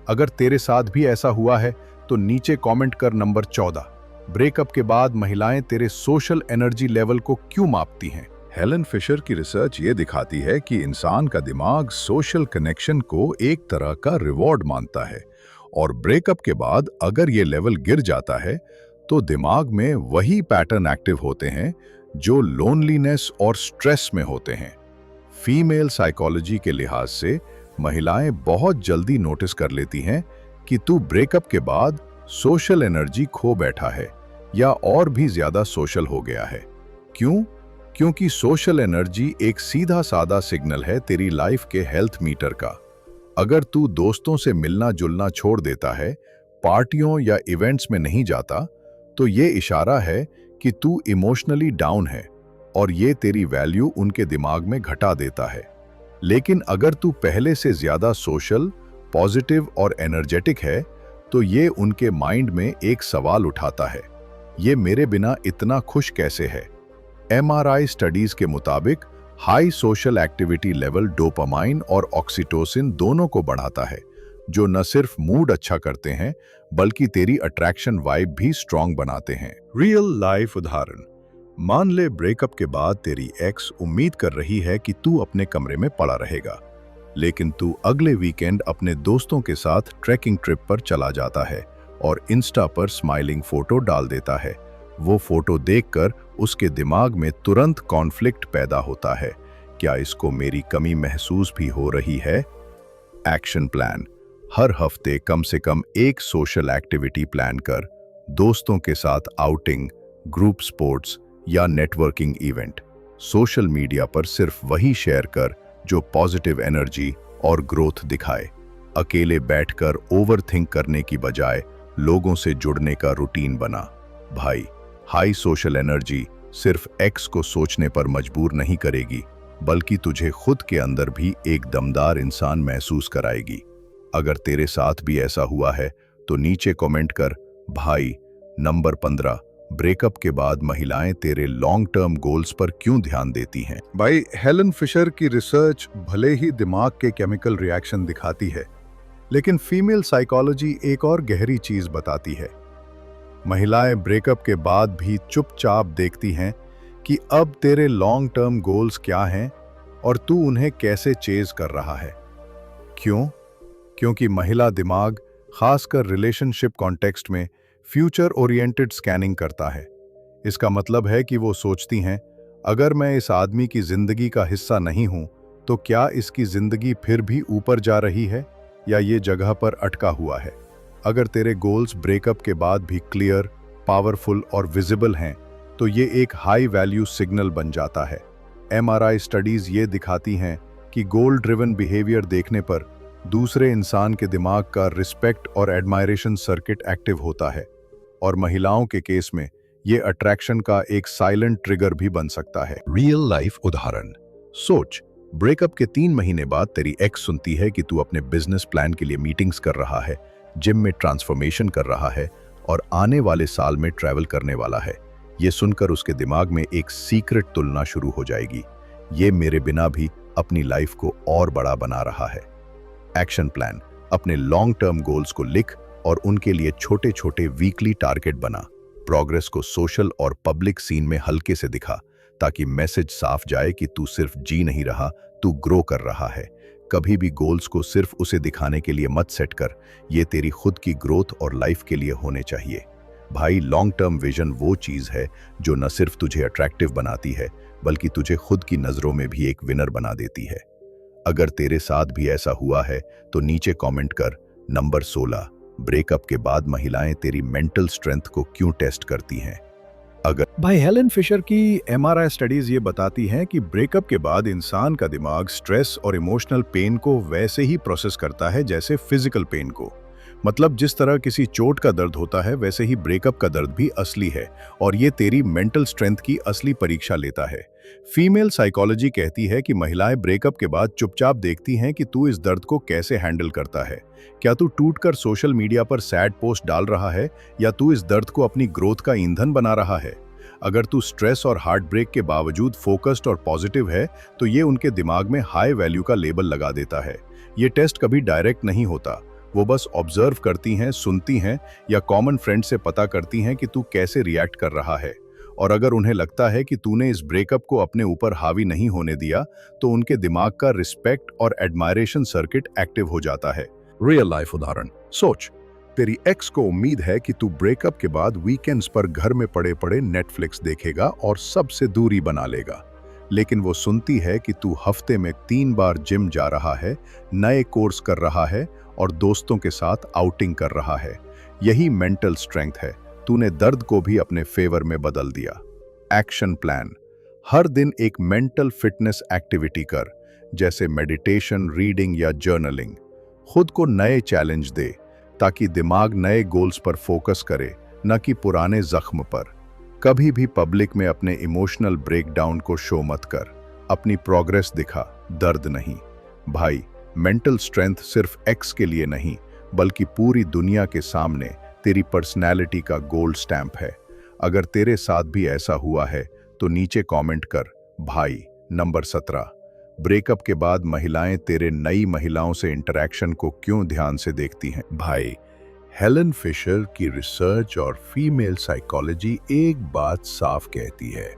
अगर तेरे साथ भी ऐसा हुआ है तो नीचे कमेंट कर। नंबर 14, ब्रेकअप के बाद महिलाएं तेरे सोशल एनर्जी लेवल को क्यों मापती हैं? हेलन फिशर की रिसर्च ये दिखाती है कि इंसान का दिमाग सोशल कनेक्शन को एक तरह का रिवॉर्ड मानता है, और ब्रेकअप के बाद अगर ये लेवल गिर जाता है तो दिमाग में वही पैटर्न एक्टिव होते हैं जो लोनलीनेस और स्ट्रेस में होते हैं। फीमेल साइकोलॉजी के लिहाज से महिलाएं बहुत जल्दी नोटिस कर लेती हैं कि तू ब्रेकअप के बाद सोशल एनर्जी खो बैठा है या और भी ज्यादा सोशल हो गया है। क्यों? क्योंकि सोशल एनर्जी एक सीधा साधा सिग्नल है तेरी लाइफ के हेल्थ मीटर का। अगर तू दोस्तों से मिलना जुलना छोड़ देता है, पार्टियों या इवेंट्स में नहीं जाता, तो ये इशारा है कि तू इमोशनली डाउन है और ये तेरी वैल्यू उनके दिमाग में घटा देता है। लेकिन अगर तू पहले से ज्यादा सोशल, पॉजिटिव और एनर्जेटिक है, तो ये उनके माइंड में एक सवाल उठाता है, ये मेरे बिना इतना खुश कैसे है। एमआरआई स्टडीज के मुताबिक high social activity level dopamine और ऑक्सीटोसिन दोनों को बढ़ाता है, जो न सिर्फ मूड अच्छा करते हैं बल्कि तेरी अट्रैक्शन वाइब भी स्ट्रांग बनाते हैं। रियल लाइफ उदाहरण, मान ले ब्रेकअप के बाद तेरी एक्स उम्मीद कर रही है कि तू अपने कमरे में पड़ा रहेगा, लेकिन तू अगले वीकेंड अपने दोस्तों के साथ ट्रैकिंग ट्रिप पर चला जाता है और इंस्टा पर स्माइलिंग फोटो डाल देता है। वो फोटो देखकर उसके दिमाग में तुरंत कॉन्फ्लिक्ट पैदा होता है, क्या इसको मेरी कमी महसूस भी हो रही है। एक्शन प्लान, हर हफ्ते कम से कम एक सोशल एक्टिविटी प्लान कर, दोस्तों के साथ आउटिंग, ग्रुप स्पोर्ट्स या नेटवर्किंग इवेंट। सोशल मीडिया पर सिर्फ वही शेयर कर जो पॉजिटिव एनर्जी और ग्रोथ दिखाए। अकेले बैठकर ओवरथिंक करने की बजाय लोगों से जुड़ने का रूटीन बना। भाई, हाई सोशल एनर्जी सिर्फ एक्स को सोचने पर मजबूर नहीं करेगी, बल्कि तुझे खुद के अंदर भी एक दमदार इंसान महसूस कराएगी। अगर तेरे साथ भी ऐसा हुआ है तो नीचे कमेंट कर, भाई। नंबर 15, ब्रेकअप के बाद महिलाएं तेरे लॉन्ग टर्म गोल्स पर क्यों ध्यान देती हैं। भाई, हेलन फिशर की रिसर्च भले ही दिमाग के केमिकल रिएक्शन दिखाती है, लेकिन फीमेल साइकोलॉजी एक और गहरी चीज बताती है। महिलाएं ब्रेकअप के बाद भी चुपचाप देखती हैं कि अब तेरे लॉन्ग टर्म गोल्स क्या हैं और तू उन्हें कैसे चेज कर रहा है। क्यों? क्योंकि महिला दिमाग, खासकर रिलेशनशिप कॉन्टेक्स्ट में, फ्यूचर ओरिएंटेड स्कैनिंग करता है। इसका मतलब है कि वो सोचती हैं, अगर मैं इस आदमी की जिंदगी का हिस्सा नहीं हूं, तो क्या इसकी जिंदगी फिर भी ऊपर जा रही है या ये जगह पर अटका हुआ है। अगर तेरे गोल्स ब्रेकअप के बाद भी क्लियर, पावरफुल और विजिबल हैं, तो ये एक हाई वैल्यू सिग्नल बन जाता है। एमआरआई स्टडीज ये दिखाती हैं कि गोल ड्रिवन बिहेवियर देखने पर दूसरे इंसान के दिमाग का रिस्पेक्ट और एडमायरेशन सर्किट एक्टिव होता है, और महिलाओं के केस में ये अट्रैक्शन का एक साइलेंट ट्रिगर भी बन सकता है। रियल लाइफ उदाहरण, सोच, ब्रेकअप के 3 महीने बाद तेरी एक्स सुनती है कि तू अपने बिजनेस प्लान के लिए मीटिंग्स कर रहा है, जिम में ट्रांसफॉर्मेशन कर रहा है और आने वाले साल में ट्रैवल करने वाला है। ये सुनकर उसके दिमाग में एक सीक्रेट तुलना शुरू हो जाएगी, ये मेरे बिना भी अपनी लाइफ को और बड़ा बना रहा है। एक्शन प्लान, अपने लॉन्ग टर्म गोल्स को लिख और उनके लिए छोटे छोटे वीकली टारगेट बना। प्रोग्रेस को सोशल और पब्लिक सीन में हल्के से दिखा, ताकि मैसेज साफ जाए कि तू सिर्फ जी नहीं रहा, तू ग्रो कर रहा है। कभी भी गोल्स को सिर्फ उसे दिखाने के लिए मत सेट कर, ये तेरी खुद की ग्रोथ और लाइफ के लिए होने चाहिए। भाई, लॉन्ग टर्म विजन वो चीज है जो न सिर्फ तुझे अट्रैक्टिव बनाती है, बल्कि तुझे खुद की नजरों में भी एक विनर बना देती है। अगर तेरे साथ भी ऐसा हुआ है तो नीचे कमेंट कर। नंबर 16, ब्रेकअप के बाद महिलाएं तेरी मेंटल स्ट्रेंथ को क्यों टेस्ट करती हैं। अगर भाई, हेलन फिशर की एमआरआई स्टडीज ये बताती हैं कि ब्रेकअप के बाद इंसान का दिमाग स्ट्रेस और इमोशनल पेन को वैसे ही प्रोसेस करता है जैसे फिजिकल पेन को। मतलब जिस तरह किसी चोट का दर्द होता है, वैसे ही ब्रेकअप का दर्द भी असली है, और ये तेरी मेंटल स्ट्रेंथ की असली परीक्षा लेता है। फीमेल साइकोलॉजी कहती है कि महिलाएं ब्रेकअप के बाद चुपचाप देखती हैं कि तू इस दर्द को कैसे हैंडल करता है। क्या तू टूटकर सोशल मीडिया पर सैड पोस्ट डाल रहा है, या तू इस दर्द को अपनी ग्रोथ का ईंधन बना रहा है। अगर तू स्ट्रेस और हार्ट ब्रेक के बावजूद फोकस्ड और पॉजिटिव है, तो ये उनके दिमाग में हाई वैल्यू का लेबल लगा देता है। ये टेस्ट कभी डायरेक्ट नहीं होता, वो बस ऑब्जर्व करती हैं, सुनती हैं या कॉमन फ्रेंड से पता करती हैं कि तू कैसे रिएक्ट कर रहा है। और अगर उन्हें लगता है कि तूने इस ब्रेकअप को अपने ऊपर हावी नहीं होने दिया, तो उनके दिमाग का रिस्पेक्ट और एडमायरेशन सर्किट एक्टिव हो जाता है। रियल लाइफ उदाहरण, सोच, तेरी एक्स को उम्मीद है कि तू ब्रेकअप के बाद वीकेंड्स पर घर में पड़े पड़े नेटफ्लिक्स देखेगा और सबसे दूरी बना लेगा, लेकिन वो सुनती है कि तू हफ्ते में 3 बार जिम जा रहा है, नए कोर्स कर रहा है और दोस्तों के साथ आउटिंग कर रहा है। यही मेंटल स्ट्रेंथ है, तूने दर्द को भी अपने फेवर में बदल दिया। एक्शन प्लान, हर दिन एक मेंटल फिटनेस एक्टिविटी कर, जैसे मेडिटेशन, रीडिंग या जर्नलिंग। खुद को नए चैलेंज दे ताकि दिमाग नए गोल्स पर फोकस करे, न कि पुराने जख्म पर। कभी भी पब्लिक में अपने इमोशनल ब्रेकडाउन को शो मत कर। अपनी प्रोग्रेस दिखा, दर्द नहीं। भाई, मेंटल स्ट्रेंथ सिर्फ एक्स के लिए नहीं, बल्कि पूरी दुनिया के सामने तेरी पर्सनैलिटी का गोल्ड स्टैंप है। अगर तेरे साथ भी ऐसा हुआ है तो नीचे कमेंट कर भाई। नंबर 17, ब्रेकअप के बाद महिलाएं तेरे नई महिलाओं से इंटरैक्शन को क्यों ध्यान से देखती हैं? भाई, हेलन फिशर की रिसर्च और फीमेल साइकोलॉजी एक बात साफ कहती है।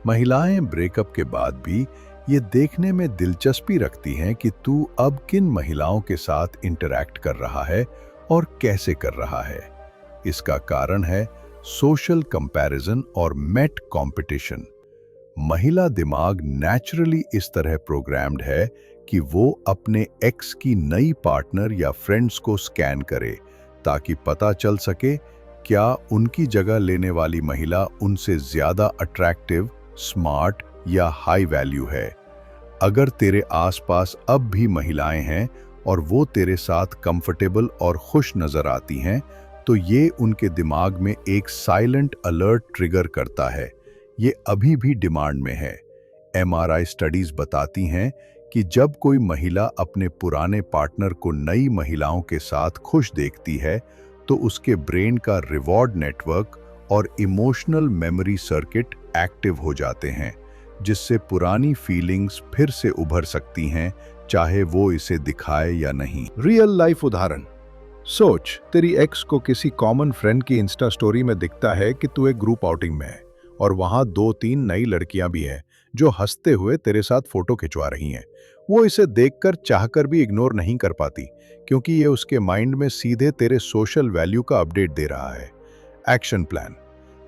महिलाएं ब्रेकअप के बाद भी ये देखने में दिलचस्पी रखती हैं कि तू अब किन महिलाओं के साथ इंटरैक्ट कर रहा है और कैसे कर रहा है। इसका कारण है सोशल कंपैरिजन और मेट कंपटीशन। महिला दिमाग नेचुरली इस तरह प्रोग्राम्ड है कि वो अपने एक्स की नई पार्टनर या फ्रेंड्स को स्कैन करे, ताकि पता चल सके क्या उनकी जगह लेने वाली महिला उनसे ज्यादा अट्रैक्टिव, स्मार्ट या हाई वैल्यू है। अगर तेरे आसपास अब भी महिलाएं हैं और वो तेरे साथ कंफर्टेबल और खुश नजर आती हैं, तो ये उनके दिमाग में एक साइलेंट अलर्ट ट्रिगर करता है। ये अभी भी डिमांड में है। एमआरआई स्टडीज बताती हैं कि जब कोई महिला अपने पुराने पार्टनर को नई महिलाओं के साथ खुश देखती है, तो उसके ब्रेन का रिवॉर्ड नेटवर्क और इमोशनल मेमोरी सर्किट एक्टिव हो जाते हैं, जिससे पुरानी फीलिंग्स फिर से उभर सकती हैं, चाहे वो इसे दिखाए या नहीं। रियल लाइफ उदाहरण। सोच, तेरी एक्स को किसी कॉमन फ्रेंड की इंस्टा स्टोरी में दिखता है कि तू एक ग्रुप आउटिंग में है और वहां 2-3 नई लड़कियां भी हैं जो हंसते हुए तेरे साथ फोटो खिंचवा रही हैं। वो इसे देखकर चाहकर भी इग्नोर नहीं कर पाती, क्योंकि ये उसके माइंड में सीधे तेरे सोशल वैल्यू का अपडेट दे रहा है। Action plan.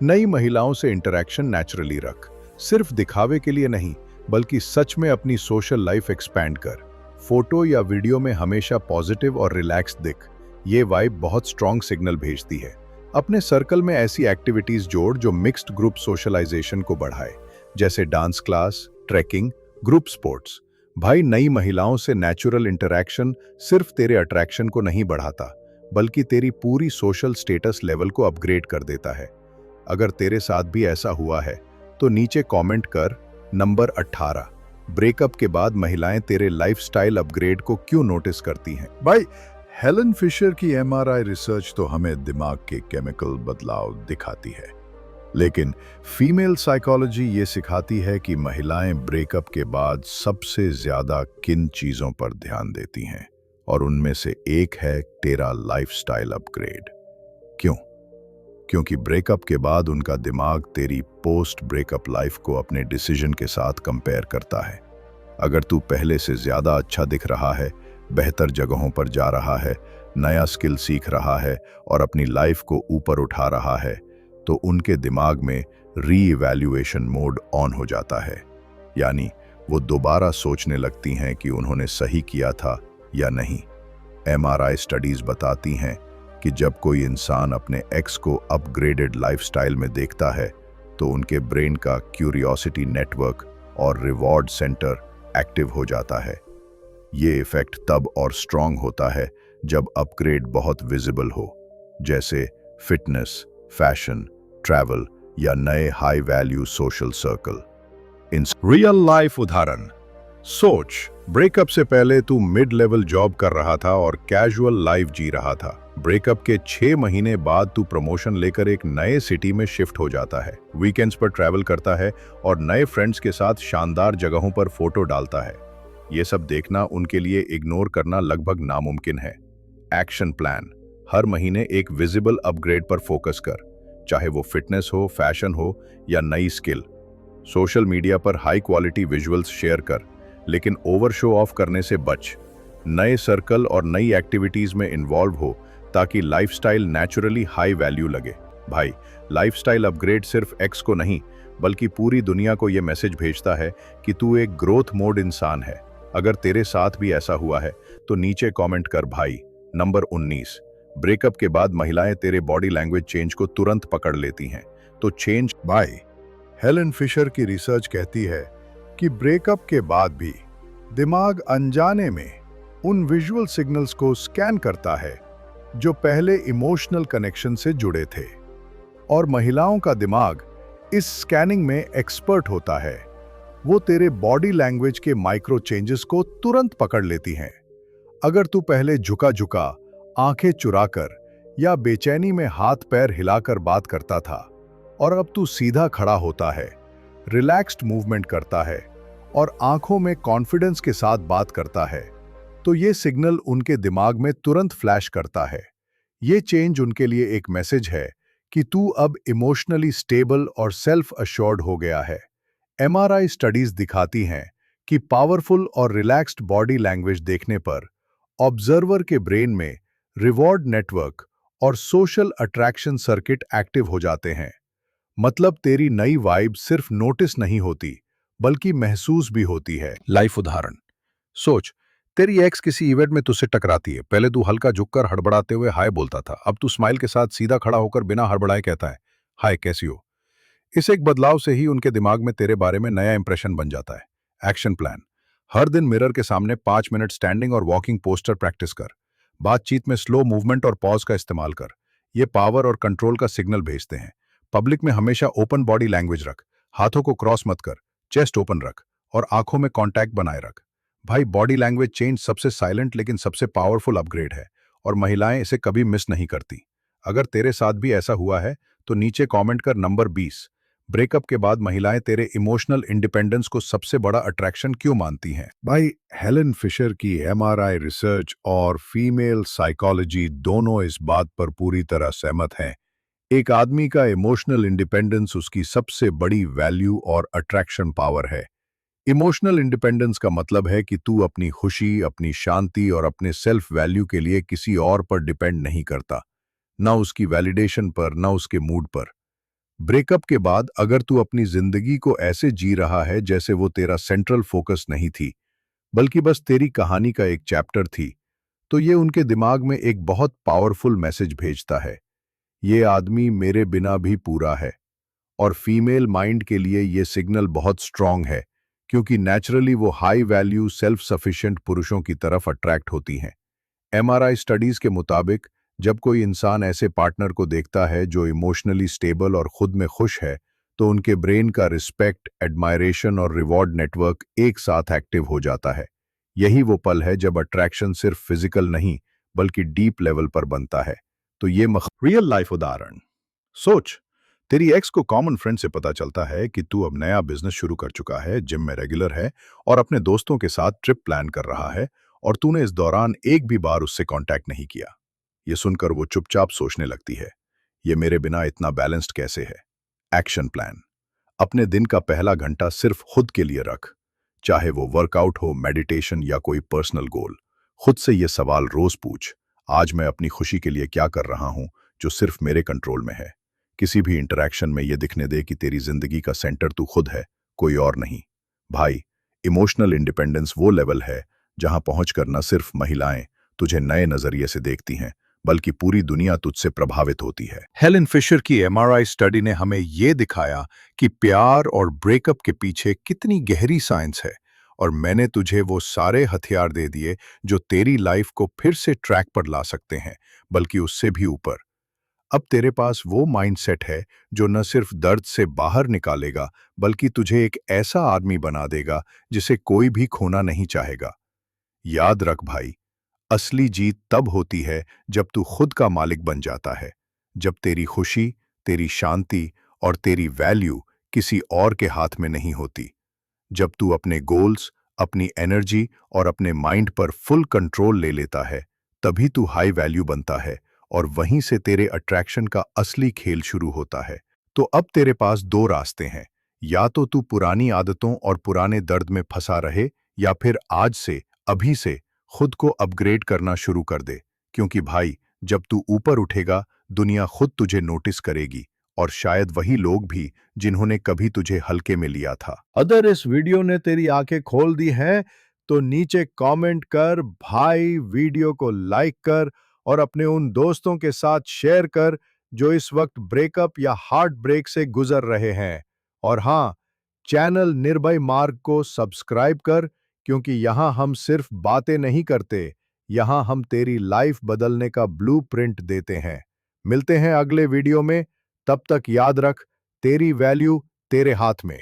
नई महिलाओं से इंटरैक्शन नेचुरली रख, सिर्फ दिखावे के लिए नहीं, बल्कि सच में अपनी सोशल लाइफ एक्सपैंड कर। फोटो या वीडियो में हमेशा पॉजिटिव और रिलैक्स दिख। ये वाइब बहुत स्ट्रॉन्ग सिग्नल भेजती है। अपने सर्कल में ऐसी एक्टिविटीज जोड़ जो मिक्स्ड ग्रुप सोशलाइजेशन को बढ़ाए, जैसे dance class, trekking, group sports. भाई, नई महिलाओं से नेचुरल इंटरैक्शन सिर्फ तेरे अट्रैक्शन को नहीं बढ़ाता, बल्कि तेरी पूरी सोशल स्टेटस लेवल को अपग्रेड कर देता है। अगर तेरे साथ भी ऐसा हुआ है तो नीचे कमेंट कर नंबर 18, ब्रेकअप के बाद महिलाएं तेरे लाइफस्टाइल अपग्रेड को क्यों नोटिस करती हैं? भाई, हेलन फिशर की एमआरआई रिसर्च तो हमें दिमाग के केमिकल बदलाव दिखाती है, लेकिन फीमेल साइकोलॉजी ये सिखाती है कि महिलाएं ब्रेकअप के बाद सबसे ज्यादा किन चीजों पर ध्यान देती हैं, और उनमें से एक है तेरा लाइफस्टाइल अपग्रेड। क्यों? क्योंकि ब्रेकअप के बाद उनका दिमाग तेरी पोस्ट ब्रेकअप लाइफ को अपने डिसीजन के साथ कंपेयर करता है। अगर तू पहले से ज्यादा अच्छा दिख रहा है, बेहतर जगहों पर जा रहा है, नया स्किल सीख रहा है और अपनी लाइफ को ऊपर उठा रहा है, तो उनके दिमाग में रीइवैल्यूएशन मोड ऑन हो जाता है। यानी वो दोबारा सोचने लगती हैं कि उन्होंने सही किया था या नहीं। एमआरआई स्टडीज बताती हैं कि जब कोई इंसान अपने एक्स को अपग्रेडेड लाइफस्टाइल में देखता है, तो उनके ब्रेन का क्यूरियोसिटी नेटवर्क और रिवॉर्ड सेंटर एक्टिव हो जाता है। ये इफेक्ट तब और स्ट्रॉन्ग होता है जब अपग्रेड बहुत विजिबल हो, जैसे फिटनेस, फैशन, ट्रैवल या नए high value social circle. In real life उदाहरण। सोच, ब्रेकअप से पहले तू मिड लेवल जॉब कर रहा था और कैजुअल लाइफ जी रहा था। ब्रेकअप के 6 महीने बाद तू प्रमोशन लेकर एक नए सिटी में शिफ्ट हो जाता है, वीकेंड्स पर ट्रैवल करता है और नए फ्रेंड्स के साथ शानदार जगहों पर फोटो डालता है। ये सब देखना उनके लिए इग्नोर करना लगभग नामुमकिन है। Action plan. हर महीने एक विजिबल अपग्रेड पर फोकस कर, चाहे वो फिटनेस हो, फैशन हो या नई स्किल। सोशल मीडिया पर हाई क्वालिटी विजुअल्स शेयर कर, लेकिन ओवर शो ऑफ करने से बच। नए सर्कल और नई एक्टिविटीज में इन्वॉल्व हो, ताकि लाइफस्टाइल नेचुरली हाई वैल्यू लगे। भाई, लाइफस्टाइल अपग्रेड सिर्फ एक्स को नहीं, बल्कि पूरी दुनिया को यह मैसेज भेजता है कि तू एक ग्रोथ मोड इंसान है। अगर तेरे साथ भी ऐसा हुआ है तो नीचे कमेंट कर भाई। नंबर 19, ब्रेकअप के बाद महिलाएं तेरे बॉडी लैंग्वेज चेंज को तुरंत पकड़ लेती हैं, तो चेंज। भाई, हेलन फिशर की रिसर्च कहती है कि ब्रेकअप के बाद भी दिमाग अनजाने में उन विजुअल सिग्नल्स को स्कैन करता है जो पहले इमोशनल कनेक्शन से जुड़े थे, और महिलाओं का दिमाग इस स्कैनिंग में एक्सपर्ट होता है। वो तेरे बॉडी लैंग्वेज के माइक्रो चेंजेस को तुरंत पकड़ लेती हैं। अगर तू पहले झुका झुका, आंखें चुराकर या बेचैनी में हाथ पैर हिलाकर बात करता था, और अब तू सीधा खड़ा होता है, रिलैक्स्ड मूवमेंट करता है और आंखों में कॉन्फिडेंस के साथ बात करता है, तो ये सिग्नल उनके दिमाग में तुरंत फ्लैश करता है। ये चेंज उनके लिए एक मैसेज है कि तू अब इमोशनली स्टेबल और सेल्फ अश्योर्ड हो गया है। एमआरआई स्टडीज दिखाती हैं कि पावरफुल और रिलैक्स्ड बॉडी लैंग्वेज देखने पर ऑब्जर्वर के ब्रेन में रिवॉर्ड नेटवर्क और सोशल अट्रैक्शन सर्किट एक्टिव हो जाते हैं। मतलब तेरी नई वाइब सिर्फ नोटिस नहीं होती, बल्कि महसूस भी होती है। लाइफ उदाहरण सोच, तेरी एक्स किसी इवेंट में तुझसे टकराती है। पहले तू हल्का झुककर हड़बड़ाते हुए हाय बोलता था, अब तू स्माइल के साथ सीधा खड़ा होकर बिना हड़बड़ाए कहता है, हाय कैसी हो। इस एक बदलाव से ही उनके दिमाग में तेरे बारे में नया इंप्रेशन बन जाता है। एक्शन प्लान: हर दिन मिरर के सामने 5 मिनट स्टैंडिंग और वॉकिंग पोस्टर प्रैक्टिस कर। बातचीत में स्लो मूवमेंट और पॉज का इस्तेमाल कर। ये पावर और कंट्रोल का सिग्नल भेजते हैं। पब्लिक में हमेशा ओपन बॉडी लैंग्वेज रख। हाथों को क्रॉस मत कर, चेस्ट ओपन रख और आंखों में कांटेक्ट बनाए रख। भाई, बॉडी लैंग्वेज चेंज सबसे साइलेंट लेकिन सबसे पावरफुल अपग्रेड है, और महिलाएं इसे कभी मिस नहीं करती। अगर तेरे साथ भी ऐसा हुआ है तो नीचे कमेंट कर नंबर 20। ब्रेकअप के बाद महिलाएं तेरे इमोशनल इंडिपेंडेंस को सबसे बड़ा अट्रैक्शन क्यों मानती हैं? भाई, हेलन फिशर की एमआरआई रिसर्च और फीमेल साइकोलॉजी दोनों इस बात पर पूरी तरह सहमत हैं। एक आदमी का इमोशनल इंडिपेंडेंस उसकी सबसे बड़ी वैल्यू और अट्रैक्शन पावर है। इमोशनल इंडिपेंडेंस का मतलब है कि तू अपनी खुशी, अपनी शांति और अपने सेल्फ वैल्यू के लिए किसी और पर डिपेंड नहीं करता, ना उसकी वैलिडेशन पर, ना उसके मूड पर। ब्रेकअप के बाद अगर तू अपनी जिंदगी को ऐसे जी रहा है जैसे वो तेरा सेंट्रल फोकस नहीं थी, बल्कि बस तेरी कहानी का एक चैप्टर थी, तो ये उनके दिमाग में एक बहुत पावरफुल मैसेज भेजता है, ये आदमी मेरे बिना भी पूरा है। और फीमेल माइंड के लिए ये सिग्नल बहुत स्ट्रांग है, क्योंकि नेचुरली वो हाई वैल्यू सेल्फ सफिशिएंट पुरुषों की तरफ अट्रैक्ट होती हैं। एमआरआई स्टडीज के मुताबिक जब कोई इंसान ऐसे पार्टनर को देखता है जो इमोशनली स्टेबल और खुद में खुश है, तो उनके ब्रेन का रिस्पेक्ट, एडमायरेशन और रिवॉर्ड नेटवर्क एक साथ एक्टिव हो जाता है। यही वो पल है जब अट्रैक्शन सिर्फ फिजिकल नहीं, बल्कि डीप लेवल पर बनता है। तो ये रियल लाइफ उदाहरण सोच, तेरी एक्स को कॉमन फ्रेंड से पता चलता है कि तू अब नया बिजनेस शुरू कर चुका है, जिम में रेगुलर है और अपने दोस्तों के साथ ट्रिप प्लान कर रहा है, और तूने इस दौरान एक भी बार उससे कांटेक्ट नहीं किया। ये सुनकर वो चुपचाप सोचने लगती है, ये मेरे बिना इतना बैलेंस्ड कैसे है। एक्शन प्लान: अपने दिन का पहला घंटा सिर्फ खुद के लिए रख, चाहे वो वर्कआउट हो, मेडिटेशन या कोई पर्सनल गोल। खुद से ये सवाल रोज पूछ, आज मैं अपनी खुशी के लिए क्या कर रहा हूं जो सिर्फ मेरे कंट्रोल में है। किसी भी इंटरैक्शन में ये दिखने दे कि तेरी जिंदगी का सेंटर तू खुद है, कोई और नहीं। भाई, इमोशनल इंडिपेंडेंस वो लेवल है जहां पहुंचकर न सिर्फ महिलाएं तुझे नए नजरिए से देखती हैं, बल्कि पूरी दुनिया तुझसे प्रभावित होती है। हेलन फिशर की एमआरआई स्टडी ने हमें ये दिखाया कि प्यार और ब्रेकअप के पीछे कितनी गहरी साइंस है, और मैंने तुझे वो सारे हथियार दे दिए जो तेरी लाइफ को फिर से ट्रैक पर ला सकते हैं, बल्कि उससे भी ऊपर। अब तेरे पास वो माइंडसेट है जो न सिर्फ दर्द से बाहर निकालेगा, बल्कि तुझे एक ऐसा आदमी बना देगा जिसे कोई भी खोना नहीं चाहेगा। याद रख भाई, असली जीत तब होती है जब तू खुद का मालिक बन जाता है, जब तेरी खुशी, तेरी शांति और तेरी वैल्यू किसी और के हाथ में नहीं होती। जब तू अपने गोल्स, अपनी एनर्जी और अपने माइंड पर फुल कंट्रोल ले लेता है, तभी तू हाई वैल्यू बनता है, और वहीं से तेरे अट्रैक्शन का असली खेल शुरू होता है। तो अब तेरे पास दो रास्ते हैं, या तो तू पुरानी आदतों और पुराने दर्द में फंसा रहे, या फिर आज से, अभी से खुद को अपग्रेड करना शुरू कर दे। क्योंकि भाई, जब तू ऊपर उठेगा, दुनिया खुद तुझे नोटिस करेगी, और शायद वही लोग भी जिन्होंने कभी तुझे हल्के में लिया था। अगर इस वीडियो ने तेरी आंखें खोल दी हैं, तो नीचे कमेंट कर भाई, वीडियो को लाइक कर और अपने उन दोस्तों के साथ शेयर कर जो इस वक्त ब्रेकअप या हार्ट ब्रेक से गुजर रहे हैं। और हाँ, चैनल निर्भय मार्ग को सब्सक्राइब कर, क्योंकि यहां हम सिर्फ बातें नहीं करते, यहां हम तेरी लाइफ बदलने का ब्लूप्रिंट देते हैं। मिलते हैं अगले वीडियो में, तब तक याद रख, तेरी वैल्यू तेरे हाथ में।